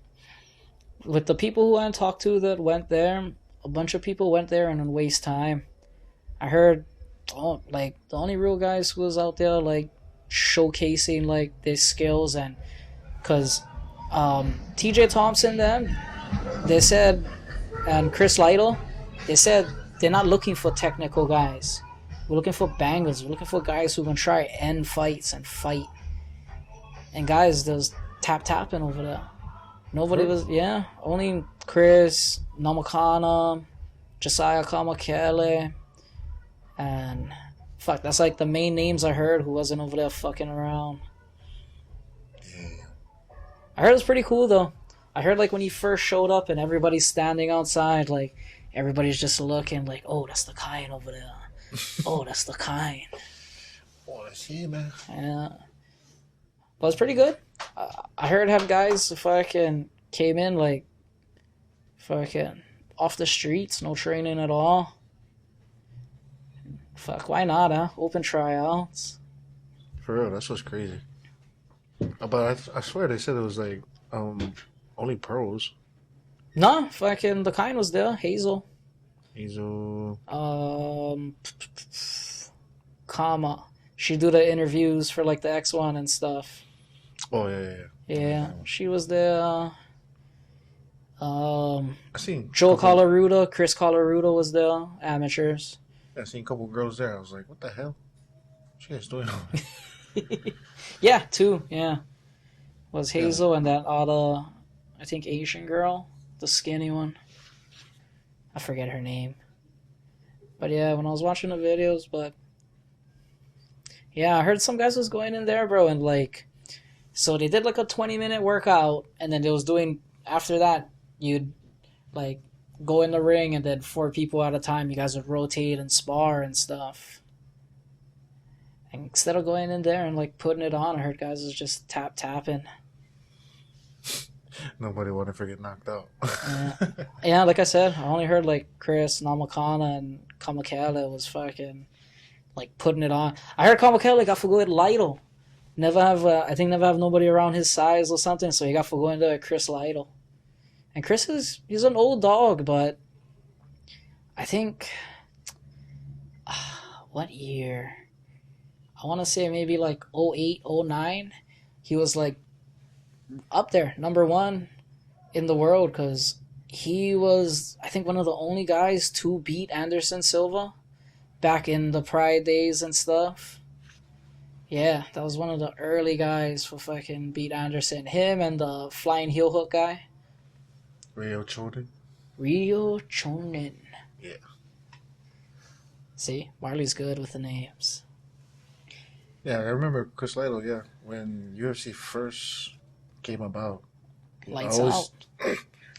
with the people who I talked to that went there, a bunch of people went there and then waste time. I heard, like, the only real guys who was out there, like, showcasing, like, their skills, and because TJ Thompson, them, they said, and Chris Lytle, they said they're not looking for technical guys. We're looking for bangers. We're looking for guys who can try end fights and fight. And guys, there's tapping over there. Nobody was, only Chris, Namakana, Josiah Kamakele, and fuck, that's like the main names I heard who wasn't over there fucking around. Yeah. I heard it was pretty cool though. I heard like when he first showed up and everybody's standing outside, like everybody's just looking like, oh, that's the kind over there. Oh, that's the kind. Oh, that's him, man. Yeah. But it's pretty good. I heard have guys fucking came in like fucking off the streets, no training at all. Fuck, why not, huh? Open tryouts. For real, that's what's crazy. But I swear they said it was like only pros. No, fucking the kind was there. Hazel. Kama. She do the interviews for like the X1 and stuff. Oh yeah. Yeah, she was there. I seen Joe Colaruda, Chris Colaruda was there. Amateurs. I seen a couple girls there. I was like, what the hell? What you guys doing? Yeah, two. Yeah, was Hazel and that other, I think Asian girl, the skinny one. I forget her name. But yeah, when I was watching the videos, but yeah, I heard some guys was going in there, bro, and like, so they did like a 20-minute workout, and then they was doing, after that, you'd like go in the ring, and then 4 people at a time, you guys would rotate and spar and stuff. And instead of going in there and like putting it on, I heard guys was just tapping. Nobody wanted to get knocked out. Yeah, like I said, I only heard like Chris, Namakana, and Kamakele was fucking like putting it on. I heard Kamakele got for good Lytle. I think never have nobody around his size or something, so he got for going to Chris Lytle. And Chris he's an old dog, but I think what year? I want to say maybe like 08, 09. He was like up there, number 1 in the world, because he was, I think, one of the only guys to beat Anderson Silva back in the Pride days and stuff. Yeah, that was one of the early guys for fucking beat Anderson. Him and the flying heel hook guy. Rio Chonin. Yeah. See, Marley's good with the names. Yeah, I remember Chris Lytle, when UFC first came about. Lights out.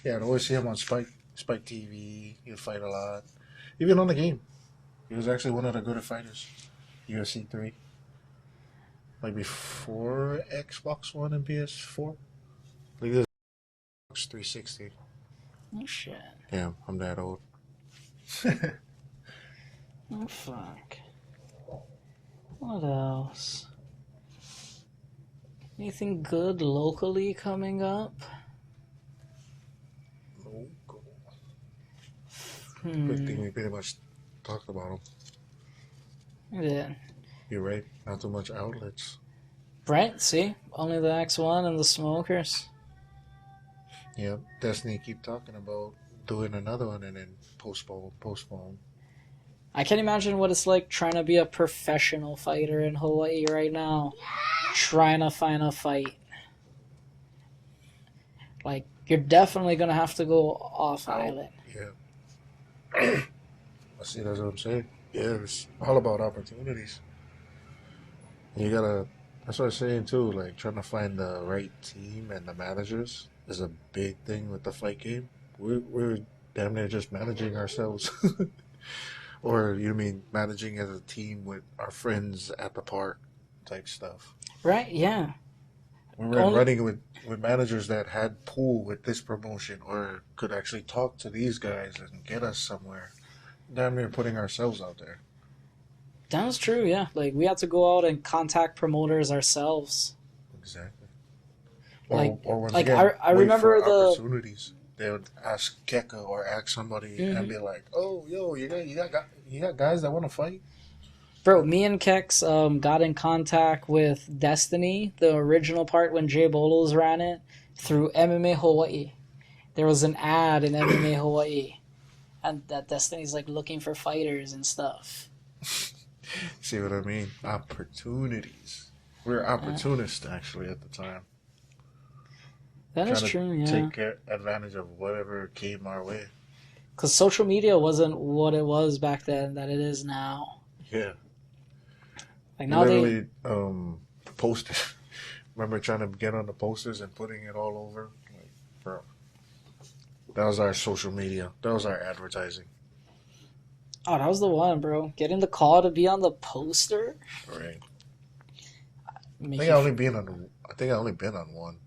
Yeah, I'd always see him on Spike TV. He'd fight a lot. Even on the game. He was actually one of the gooder fighters. UFC 3. Like before Xbox One and PS4. Like this Xbox 360. Oh shit. Yeah, I'm that old. Oh fuck. What else? Anything good locally coming up? Good thing we pretty much talked about them. Yeah. You're right. Not too much outlets. Right, see? Only the X1 and the Smokers. Yep. Destiny keep talking about doing another one and then postpone. I can't imagine what it's like trying to be a professional fighter in Hawaii right now. Trying to find a fight. Like, you're definitely going to have to go off island. Yeah. I see. That's what I'm saying. Yeah, it's all about opportunities. You gotta. That's what I'm saying too. Like trying to find the right team and the managers is a big thing with the fight game. We're damn near just managing ourselves. Or you mean managing as a team with our friends at the park type stuff. Right? Yeah. We were running with managers that had pool with this promotion or could actually talk to these guys and get us somewhere. Damn near putting ourselves out there. That's true, yeah. Like, we had to go out and contact promoters ourselves. Exactly. Or once like again, I remember the opportunities. They would ask Keka or ask somebody and be like, "Oh, yo, you got guys that want to fight." Bro, me and Kex got in contact with Destiny, the original part when Jay Bolos ran it, through MMA Hawaii. There was an ad in MMA Hawaii, and that Destiny's like looking for fighters and stuff. See what I mean? Opportunities. We were opportunists actually at the time. That is true, yeah. Take advantage of whatever came our way. Because social media wasn't what it was back then that it is now. Yeah. Like now literally, posters. Remember trying to get on the posters and putting it all over? Like, bro. That was our social media. That was our advertising. Oh, that was the one, bro. Getting the call to be on the poster. Right. I think I only been on one.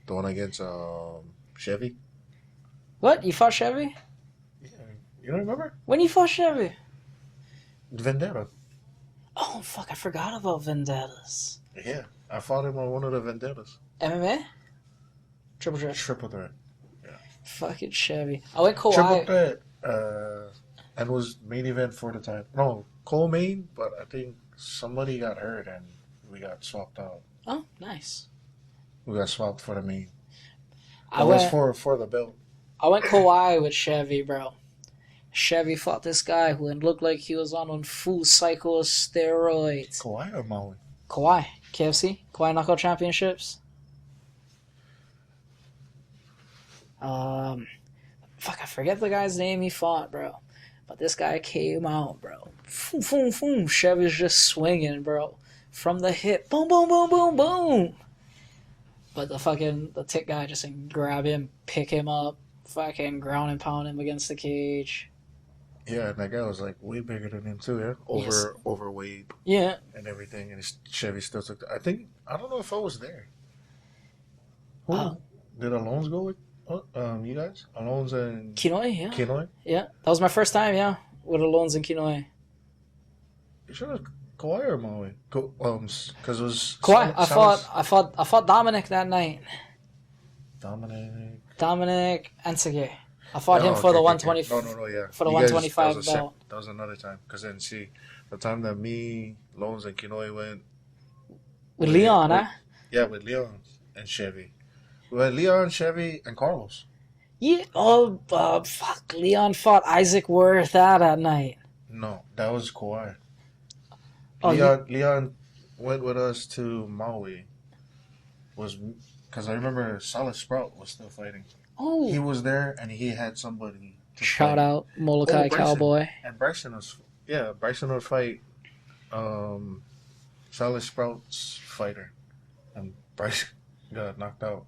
The one against Chevy. What? You fought Chevy? Yeah. You don't remember? When you fought Chevy? Vendetta. Oh, fuck. I forgot about Vendettas. Yeah. I fought him on one of the Vendettas. MMA? Triple threat. Triple threat. Yeah. Fucking Chevy. I went Kawhi. Triple threat. And was main event for the time. No, co-main, but I think somebody got hurt and we got swapped out. Oh, nice. We got swapped for the main. I went for the belt. I went Kawhi with Chevy, bro. Chevy fought this guy who looked like he was on full cycle of steroids. Kawhi or Maui? Kawhi. KFC. Kawhi Knockout Championships. Fuck, I forget the guy's name he fought, bro. But this guy came out, bro. Boom, boom, boom. Chevy's just swinging, bro. From the hip. Boom, boom, boom, boom, boom. But the tick guy just didn't grab him, pick him up, fucking ground and pound him against the cage. Yeah, and that guy was like way bigger than him too, yeah? Overweight. Yeah. And everything, and his Chevy still took I don't know if I was there. Who? Did Alonso go with you guys? Alonso and... Kinoy, yeah. Kinoy? Yeah. That was my first time, yeah, with Alonso and Kinoy. You sure it was Kawhi or Maui? Because it was... Kawhi. I fought Dominic that night. Dominic Ansage. I fought him for the 120. No, yeah. For the 125 belt. That was another time. Because then, see, the time that me, Loans, and Kinoy went... With Leon, huh? Yeah, with Leon and Chevy. We had Leon, Chevy, and Carlos. Yeah. Oh, fuck. Leon fought Isaac Worth that night. No, that was Kawhi. Oh, Leon went with us to Maui. Because I remember Solid Sprout was still fighting. Oh. He was there and he had somebody to Shout fight. out Molokai Cowboy. And Bryson would fight Solid Sprout's fighter. And Bryce got knocked out.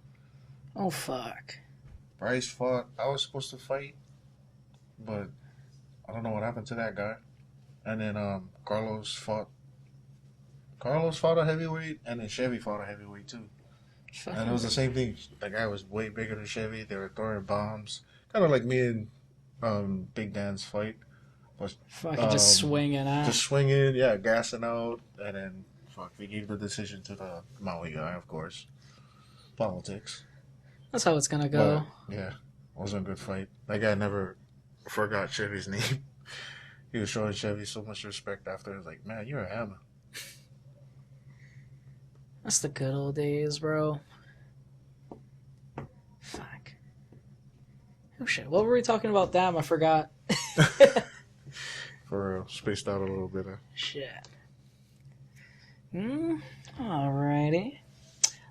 Oh, fuck. Bryce fought. I was supposed to fight, but I don't know what happened to that guy. And then Carlos fought a heavyweight, and then Chevy fought a heevyweight too. And it was the same thing. The guy was way bigger than Chevy. They were throwing bombs, kind of like me and Big Dan's fight. But fucking just swinging out. Just swinging, yeah, gassing out, and then we gave the decision to the Maui guy, of course. Politics. That's how it's gonna go. But, yeah, it wasn't a good fight. That guy never forgot Chevy's name. he was showing Chevy so much respect after. He was like, man, you're a hammer. That's the good old days, bro. Fuck. Oh shit. What were we talking about? Damn, I forgot. For real. Spaced out a little bit. Shit. Alrighty.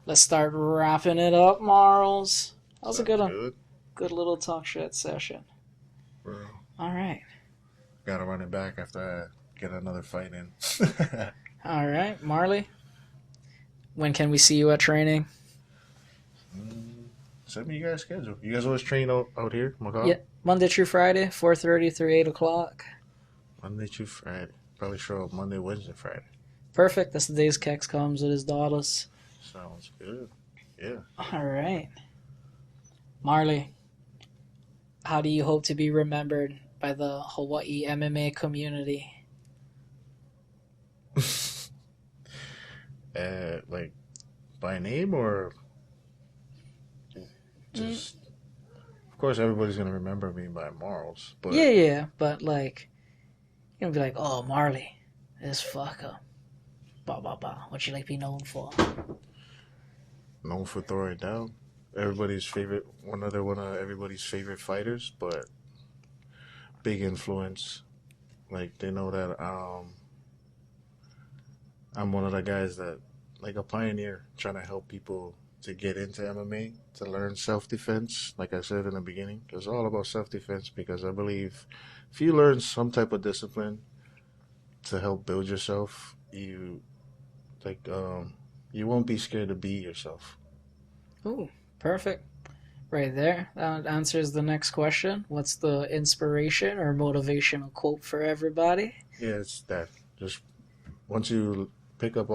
Let's start wrapping it up, Marls. That was a good one. Good little talk shit session. For real. Alright. Gotta run it back after I get another fight in. Alright, Marley. When can we see you at training? Send me you guys' schedule. You guys always train out here, Macau? Yeah, Monday through Friday, 4:30 through 8 o'clock. Monday through Friday. Probably show up Monday, Wednesday, Friday. Perfect. That's the days Kex comes with his daughters. Sounds good. Yeah. Alright. Marley, how do you hope to be remembered by the Hawaii MMA community? Like, by name or just... Of course, everybody's going to remember me by morals, but... Yeah, but like, you're going to be like, oh, Marley, this fucker. Bah, bah, bah. What you like be known for? Known for throwing down. Everybody's favorite, one of everybody's favorite fighters, but big influence. Like, they know that I'm one of the guys that, like a pioneer, trying to help people to get into MMA, to learn self-defense. Like I said in the beginning, it's all about self-defense because I believe if you learn some type of discipline to help build yourself, you won't be scared to be yourself. Ooh, perfect. Right there. That answers the next question. What's the inspiration or motivational quote for everybody? Yeah, it's that. Just once you pick a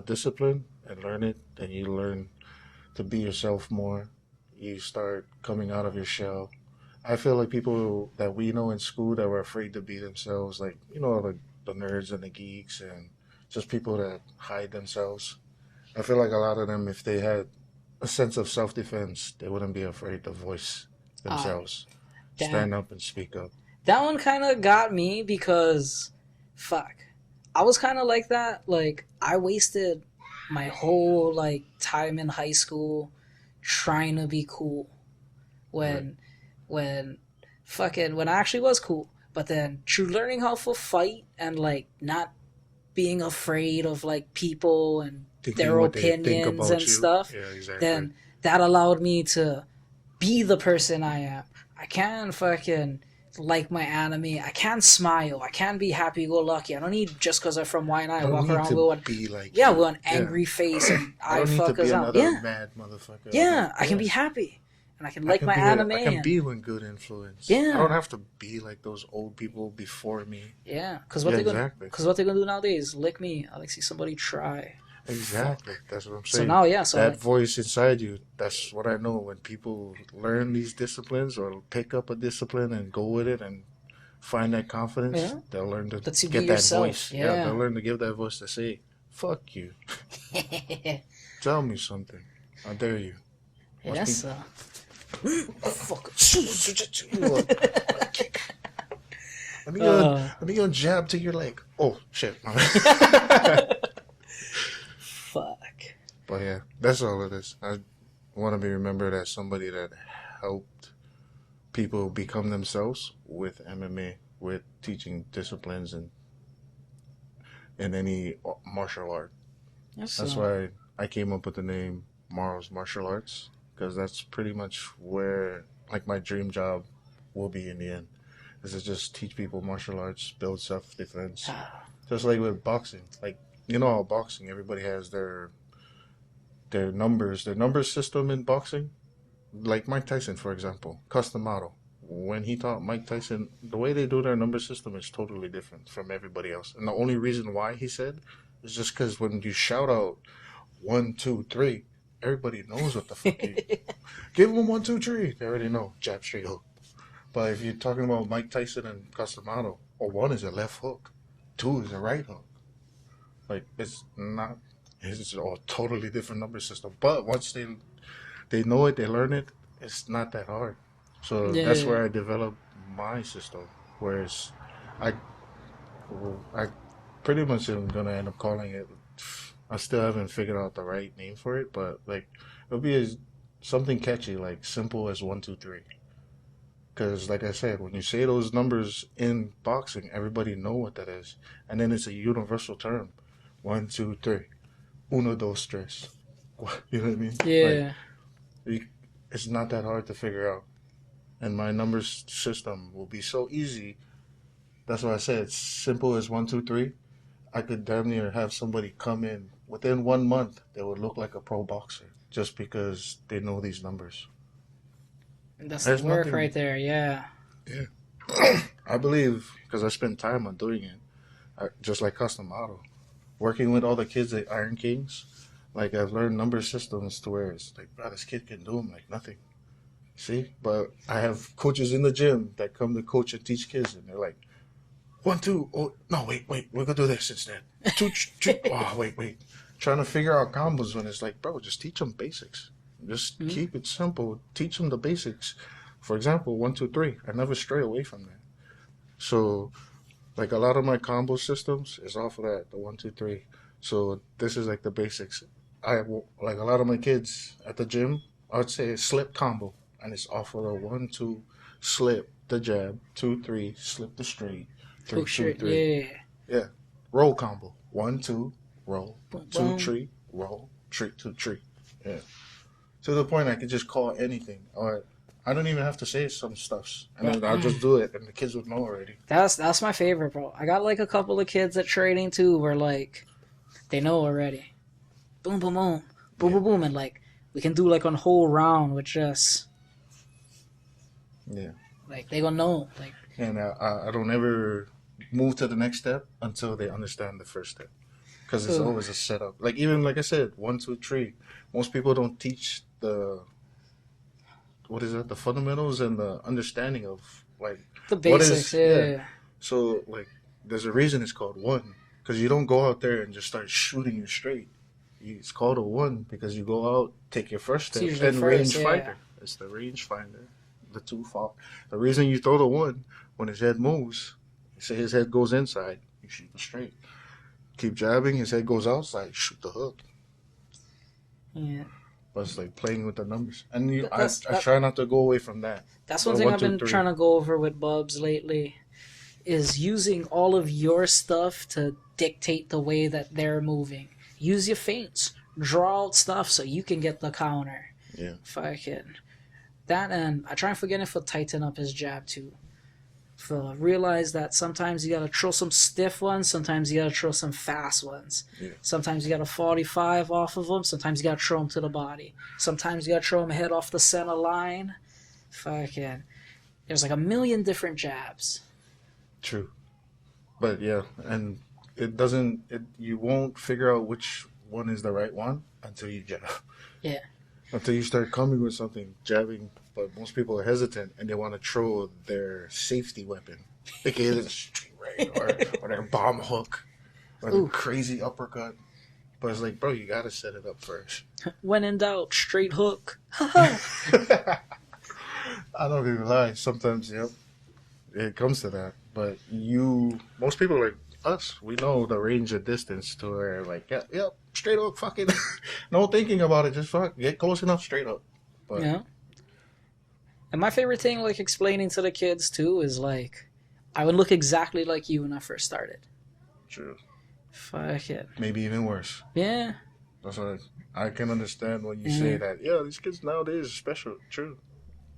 discipline and learn it, then you learn to be yourself more. You start coming out of your shell. I feel like people that we know in school that were afraid to be themselves, like, the nerds and the geeks and just people that hide themselves. I feel like a lot of them, if they had a sense of self-defense, they wouldn't be afraid to voice themselves. Stand up and speak up. That one kind of got me because, fuck, I was kind of like that. Like, I wasted my whole, like, time in high school trying to be cool when I actually was cool. But then through learning how to fight and, like, not being afraid of, like, people and their opinions and stuff, then that allowed me to be the person I am. I can fucking like my anime. I can smile. I can be happy-go-lucky. I don't need, just because I'm from Waianae, I walk around with an angry face and I fuck us out. Mad motherfucker. Yeah, I can be happy. And I can like my anime. I can be a good influence. Yeah. I don't have to be like those old people before me. Yeah, because what they're gonna do nowadays, lick me. I like see somebody try. Exactly. That's what I'm saying. So now, that voice inside you, that's what I know. When people learn these disciplines or pick up a discipline and go with it and find that confidence, they'll learn to get that voice. Yeah, they'll learn to give that voice to say, fuck you. Tell me something. I dare you. Yeah, that's fuck. Let me go jab to your leg. Oh, shit. Fuck. But yeah, that's all it is. I want to be remembered as somebody that helped people become themselves with MMA, with teaching disciplines and in any martial art. That's why I came up with the name Marl's Martial Arts, because that's pretty much where, like, my dream job will be in the end, is to just teach people martial arts, build self-defense. Just like with boxing. Like, how boxing, everybody has their number system in boxing. Like Mike Tyson, for example, custom model. When he taught Mike Tyson, the way they do their number system is totally different from everybody else. And the only reason why, he said, is just because when you shout out 1, 2, 3, everybody knows what the fuck you give them 1, 2, 3. They already know. Jab, straight hook. But if you're talking about Mike Tyson and custom model, 1 is a left hook, 2 is a right hook. Like, it's a totally different number system. But once they know it, they learn it, it's not that hard. So that's where I developed my system. Whereas I I pretty much am gonna end up calling it. I still haven't figured out the right name for it, but like it'll be something catchy, like simple as 1, 2, 3. Because like I said, when you say those numbers in boxing, everybody know what that is, and then it's a universal term. 1, 2, 3. Uno, dos, tres. You know what I mean? Like Yeah. you, it's not that hard to figure out, and my numbers system will be so easy. That's why I said it's simple as 1, 2, 3. I could damn near have somebody come in within 1 month. They would look like a pro boxer just because they know these numbers. That's the There's work nothing. right there. Yeah. Yeah, I believe because I spent time on doing it. Just like custom auto, working with all the kids at Iron Kings. Like I've learned number systems to where it's like, bro, this kid can do them like nothing. See, but I have coaches in the gym that come to coach and teach kids, and they're like, 1, 2. Oh no, wait, we're gonna do this instead. Two, two. Oh, wait. Trying to figure out combos when it's like, bro, just teach them basics. Just Mhm. keep it simple. Teach them the basics. For example, 1, 2, 3. I never stray away from that. So, like a lot of my combo systems is off of that, the 1, 2, 3. So this is like the basics. Like a lot of my kids at the gym. I'd say slip combo, and it's off of the 1, 2, slip the jab, 2, 3, slip the straight, Oh three, two, shit. three. Yeah. Yeah, roll combo, 1, 2, roll, Boom, two, boom. tree, roll, tree, two, tree. Yeah, to the point I could just call anything, or I don't even have to say some stuffs, and Bro, then I'll just do it, and the kids would know already. that's my favorite, bro. I got like a couple of kids at trading too, where like they know already. Boom, boom, boom, boom, Yeah, boom, boom, and like we can do like a whole round with just yeah. like they gonna know. Like, And I don't ever move to the next step until they understand the first step, because it's ugh, always a setup. Like even like I said, 1, 2, 3. Most people don't teach the what is it, the fundamentals and the understanding of like the what basics. is yeah. Yeah. So like there's a reason it's called one, because you don't go out there and just start shooting you straight. It's called a one because you go out, take your first It's step, usually and first. range Yeah. finder. It's the range finder. The two fall. The reason you throw the one when his head moves, say his head goes inside, you shoot the straight. Keep jabbing, his head goes outside, shoot the hook. Yeah. But it's like playing with the numbers, and you, That, I that's I that. try not to go away from that. That's one The thing one, I've two, been three. trying to go over with Bubs lately is using all of your stuff to dictate the way that they're moving. Use your feints, draw out stuff so you can get the counter. Yeah, Fucking that, and I try and forget if he'll tighten up his jab too. So realize that sometimes you gotta throw some stiff ones, sometimes you gotta throw some fast ones. yeah. Sometimes you gotta 45 off of them, sometimes you gotta throw them to the body. Sometimes you gotta throw them head off the center line. Fucking, there's like a million different jabs. True. But yeah, and it doesn't. You won't figure out which one is the right one until you jab. Yeah. Until you start coming with something jabbing. But most people are hesitant and they want to throw their safety weapon, aka the straight right or their bomb hook or the Ooh. crazy uppercut. But it's like, bro, you gotta set it up first. When in doubt, straight hook. I don't even lie. Sometimes, yep, it comes to that. But most people like us, we know the range of distance to where, like, yep, straight up, fucking, no thinking about it, just fuck, get close enough, straight up. But Yeah. And my favorite thing, like explaining to the kids too, is like, I would look exactly like you when I first started. true, Fuck it. maybe even worse. Yeah. That's what I can understand when you say Yeah. that. Yeah, these kids nowadays are special. True,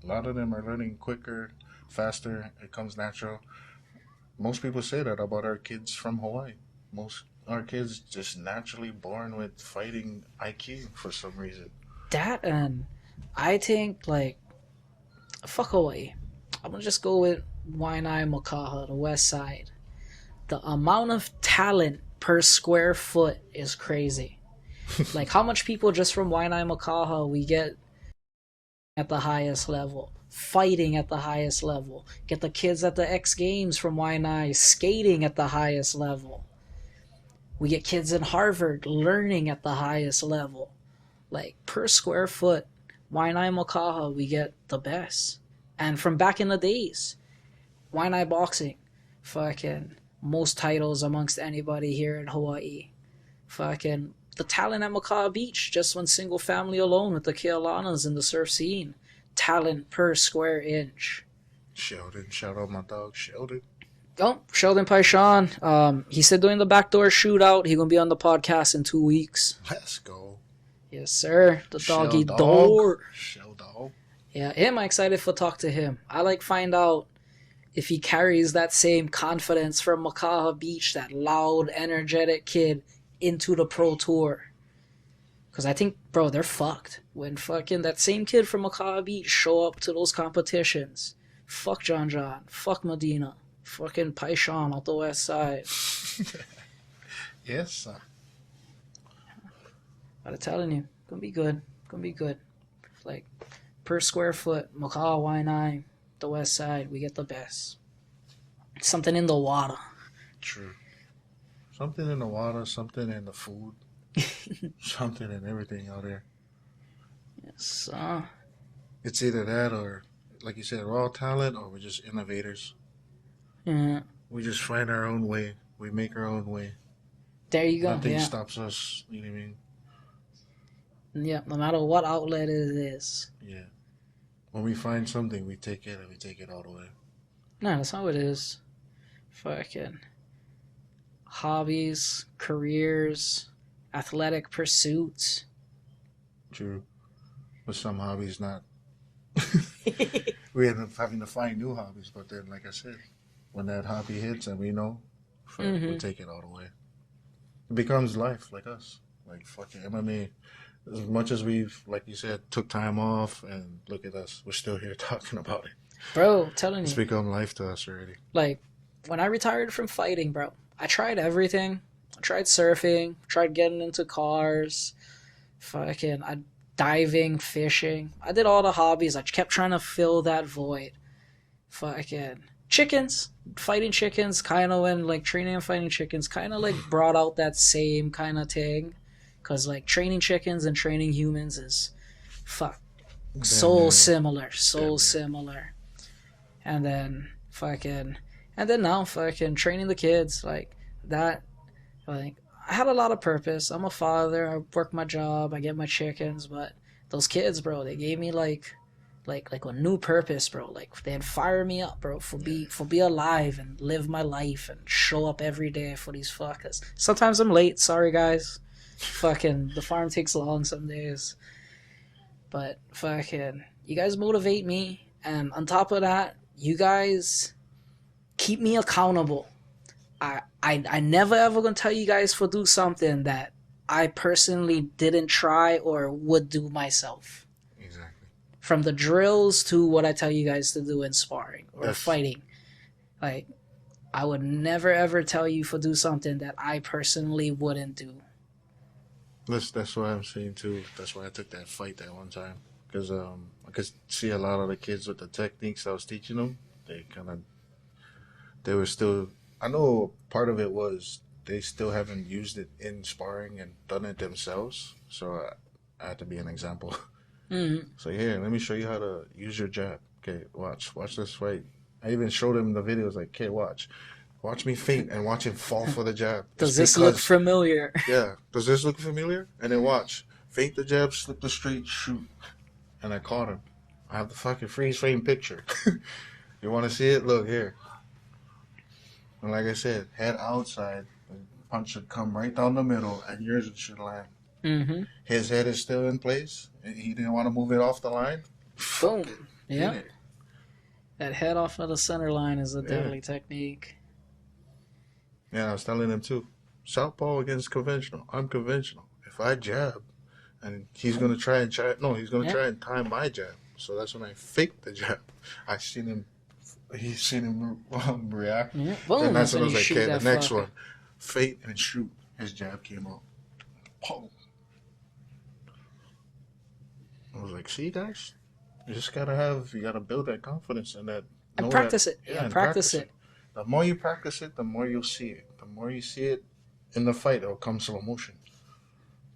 a lot of them are learning quicker, faster. It comes natural. Most people say that about our kids from Hawaii. Most our kids just naturally born with fighting IQ for some reason. That, and I think like, fuck Hawaii. I'm gonna just go with Waianae Makaha, the west side. The amount of talent per square foot is crazy. Like how much people just from Waianae Makaha we get at the highest level, fighting at the highest level. Get the kids at the X Games from Waianae skating at the highest level. We get kids in Harvard learning at the highest level. Like per square foot, Waianae Makaha we get the best. And from back in the days, Waianae boxing. Fucking most titles amongst anybody here in Hawaii. Fucking the talent at Maka'a Beach just went single family alone with the Kealanas in the surf scene. Talent per square inch. Sheldon, shout out my dog Sheldon. Oh, Sheldon Paishan. He said during the backdoor shootout, he gonna be on the podcast in 2 weeks. Let's go. Yes, sir. The doggy Shell door. Shell dog. Yeah, him. I'm excited for talk to him. I like find out if he carries that same confidence from Maka'a Beach, that loud, energetic kid, into the pro tour. Because I think, bro, they're fucked when fucking that same kid from Maka'a Beach show up to those competitions. Fuck John, fuck Medina, fucking Paishan out the west side. Yes, sir. But I'm telling you, gonna be good. Gonna be good. Like, per square foot, Maka'a, Waianae, the west side, we get the best. Something in the water. True. Something in the water, something in the food, something in everything out there. Yes, It's either that or, like you said, raw talent, or we're just innovators. yeah. We just find our own way. We make our own way. There you go. Nothing Yeah. stops us. You know what I mean? Yeah, no matter what outlet it is. Yeah. When we find something, we take it and we take it all the way. No, that's how it is. Fucking hobbies, careers, athletic pursuits. True. But some hobbies not. We end up having to find new hobbies. But then, like I said, when that hobby hits and we know, we take it all the way. It becomes life, like us. Like fucking MMA. As much as we've, like you said, took time off, and look at us, we're still here talking about it. Bro, telling It's you. become life to us already. Like, when I retired from fighting, bro, I tried everything. I tried surfing, tried getting into cars, fucking diving, fishing. I did all the hobbies. I kept trying to fill that void. Fucking chickens. Fighting chickens, kind of when, like, training and fighting chickens kind of, like, brought out that same kind of thing. Because, like, training chickens and training humans is, so similar. So similar. And then, now, training the kids, like, that, like, I had a lot of purpose. I'm a father. I work my job. I get my chickens. But those kids, bro, they gave me, like a new purpose, bro. Like, they'd fire me up, bro, for be alive and live my life and show up every day for these fuckers. Sometimes I'm late. Sorry, guys. The farm takes long some days. But you guys motivate me. And on top of that, you guys keep me accountable. I never ever gonna tell you guys to do something that I personally didn't try or would do myself. Exactly. From the drills to what I tell you guys to do in sparring or fighting. Like, I would never ever tell you to do something that I personally wouldn't do. That's what I'm saying too. That's why I took that fight that one time. Because I could see a lot of the kids with the techniques I was teaching them. They were still, I know part of it was they still haven't used it in sparring and done it themselves. So I had to be an example. Mm-hmm. So here, let me show you how to use your jab. Okay, watch this fight. I even showed him the videos like, okay, watch me feint and watch him fall for the jab. Does this look familiar? Yeah, does this look familiar? And then watch, feint the jab, slip the straight, shoot. And I caught him. I have the fucking freeze frame picture. You want to see it? Look here. And like I said, head outside, the punch should come right down the middle, and yours should land. Mm-hmm. His head is still in place. He didn't want to move it off the line. Boom. Yeah. That head off of the center line is a deadly technique. Yeah, I was telling him too. Southpaw against conventional. I'm conventional. If I jab, and he's gonna try and try and time my jab. So that's when I fake the jab. He's seen him react. Yeah. Boom. And that's when I was like, okay, the next fucker. one, fake and shoot. His jab came up. Boom. I was like, see, guys, you gotta build that confidence and that. And practice it. Yeah, practice it. The more you practice it, the more you'll see it. The more you see it in the fight, it'll come slow motion.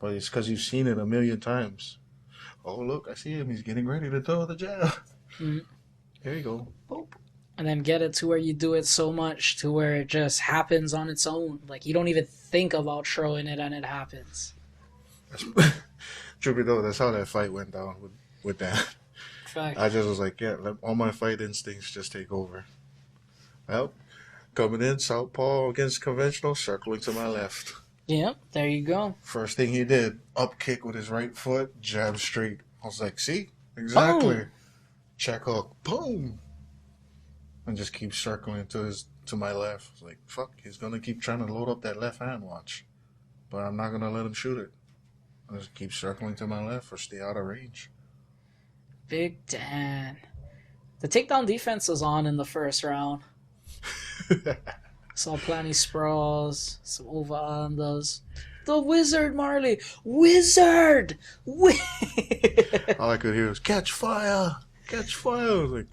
But it's because you've seen it a million times. Oh, look, I see him. He's getting ready to throw the jab. Mm-hmm. Here you go. Boop. And then get it to where you do it so much to where it just happens on its own. Like, you don't even think about throwing it and it happens. Truth be told, that's how that fight went down with that. Fact. I just was like, yeah, let all my fight instincts just take over. Well, coming in, southpaw against conventional, circling to my left. Yep, there you go. First thing he did, up kick with his right foot, jab straight. I was like, see? Exactly. Boom. Check hook, boom. And just keep circling to my left. I was like, fuck, he's going to keep trying to load up that left hand, watch. But I'm not going to let him shoot it. I just keep circling to my left or stay out of range. Big Dan. The takedown defense was on in the first round. Saw plenty sprawls, some over-unders. The wizard, Marley! Wizard! All I could hear was, catch fire! Catch fire! I was like,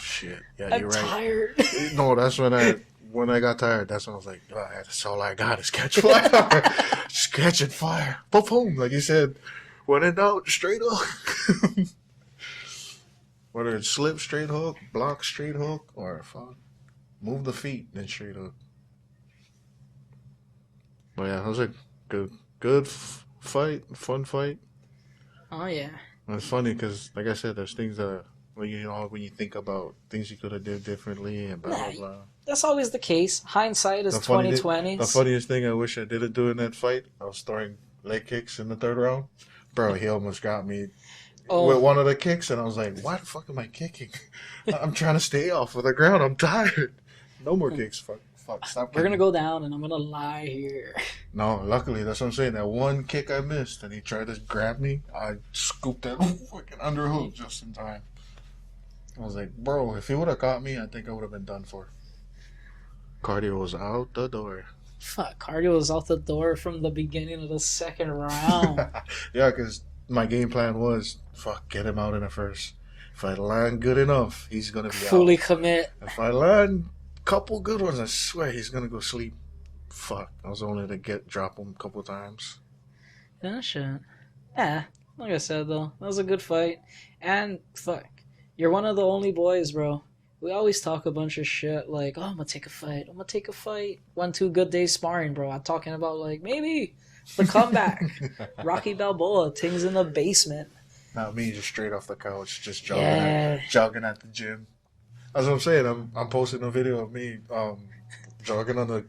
shit. Yeah, you're right. I'm tired. No, that's when I got tired. That's when I was like, oh, that's all I got is catch fire. Just catching fire. Boom, boom. Like you said, when in doubt, straight hook. Whether it's slip, straight hook, block, straight hook, or move the feet, then straight hook. But yeah, it was a good fight, fun fight. Oh, yeah. And it's funny because, like I said, there's things that when you think about things you could have did differently and blah blah blah. That's always the case. Hindsight is 20/20. The funniest thing I wish I didn't do in that fight, I was throwing leg kicks in the third round. Bro, he almost got me with one of the kicks, and I was like, why the fuck am I kicking? I'm trying to stay off of the ground. I'm tired. No more kicks. Fuck, stop kicking. We're going to go down, and I'm going to lie here. No, luckily, that's what I'm saying. That one kick I missed, and he tried to grab me, I scooped that fucking underhook just in time. I was like, bro, if he would have caught me, I think I would have been done for. Cardio was out the door. Fuck, cardio was out the door from the beginning of the second round. Yeah, because my game plan was, get him out in the first. If I land good enough, he's going to be Fully out. commit. If I land a couple good ones, I swear he's going to go sleep. Fuck, I was only to drop him a couple times. Yeah, shit. Yeah, like I said, though, that was a good fight. And, fuck, you're one of the only boys, bro. We always talk a bunch of shit like, oh, I'm going to take a fight. 1-2 good days sparring, bro. I'm talking about, like, maybe the comeback. Rocky Balboa, things in the basement. Not me, just straight off the couch, just jogging at the gym. That's what I'm saying. I'm posting a video of me jogging on the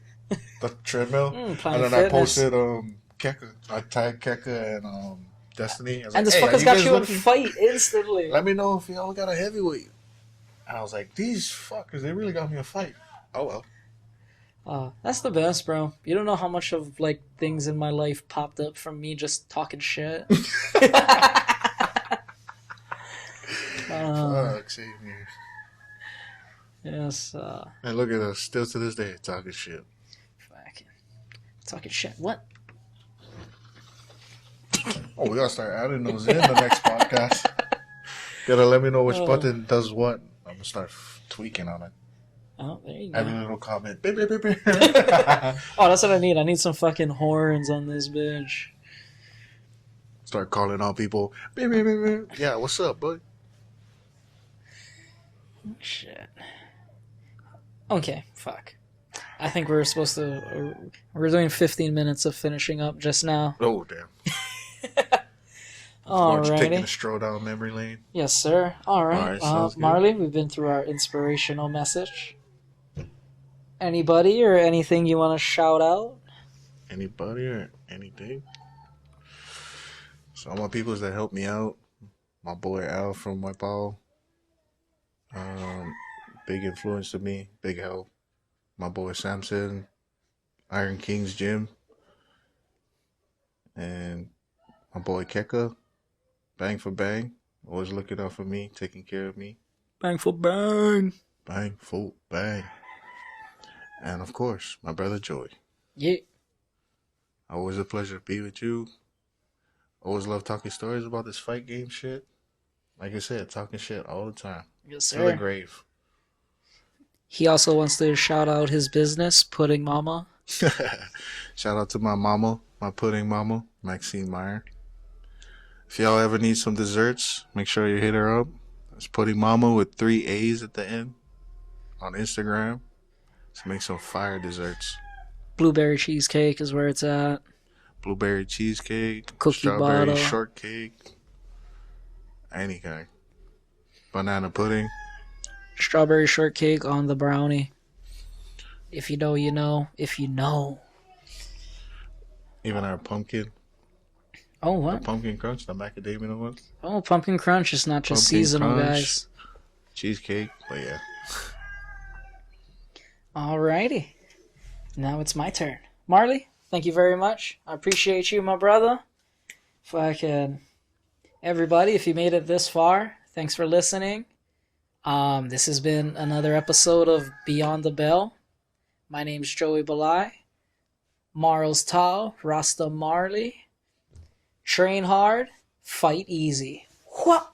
treadmill. And then fitness. I posted Keka. I tagged Keka and Destiny. And this fucker's got you in fight instantly. Let me know if y'all got a heavyweight. And I was like, these fuckers, they really got me a fight. Oh well. That's the best, bro. You don't know how much of like things in my life popped up from me just talking shit. Fuck, save me. Yes. And look at us, still to this day, talking shit. Fucking talking shit. What? Oh, we gotta start adding those in the next podcast. Gotta let me know which button does what. I'm gonna start tweaking on it. Oh, there you go. Every little comment. Beep, beep, beep, beep. Oh, that's what I need. I need some fucking horns on this bitch. Start calling on people. Beep, beep, beep, beep. Yeah, what's up, bud? Shit. Okay, fuck. I think we're supposed to... We're doing 15 minutes of finishing up just now. Oh, damn. Alrighty. Taking a stroll down memory lane. Yes, sir. Alright. Sounds good. Marley, we've been through our inspirational message. Anybody or anything you want to shout out? Anybody or anything? So all my peoples that helped me out. My boy Al from my Paul. Big influence to me. Big help. My boy Samson. Iron King's Gym. And my boy Keka. Bang for bang. Always looking out for me. Taking care of me. Bang for bang. Bang for bang. And of course, my brother Joey. Yeah. Always a pleasure to be with you. Always love talking stories about this fight game shit. Like I said, talking shit all the time. Yes, To the sir. grave. He also wants to shout out his business, Pudding Mama. Shout out to my mama, my pudding mama, Maxine Meyer. If y'all ever need some desserts, make sure you hit her up. It's Pudding Mama with 3 A's at the end. on Instagram to make some fire desserts. Blueberry cheesecake is where it's at. Blueberry cheesecake, Cookie strawberry bottle. shortcake, any kind. Banana pudding. Strawberry shortcake on the brownie. If you know, you know. If you know. Even our pumpkin. Oh, The what? pumpkin crunch, the macadamia one. Oh, pumpkin crunch is not just Pumpkin seasonal, crunch. guys. Cheesecake, but yeah. Alrighty. Now it's my turn. Marley, thank you very much. I appreciate you, my brother. Everybody, if you made it this far, thanks for listening. This has been another episode of Beyond the Bell. My name's Joey Balai. Marley Tau, Rasta Marley. Train hard, fight easy. Wha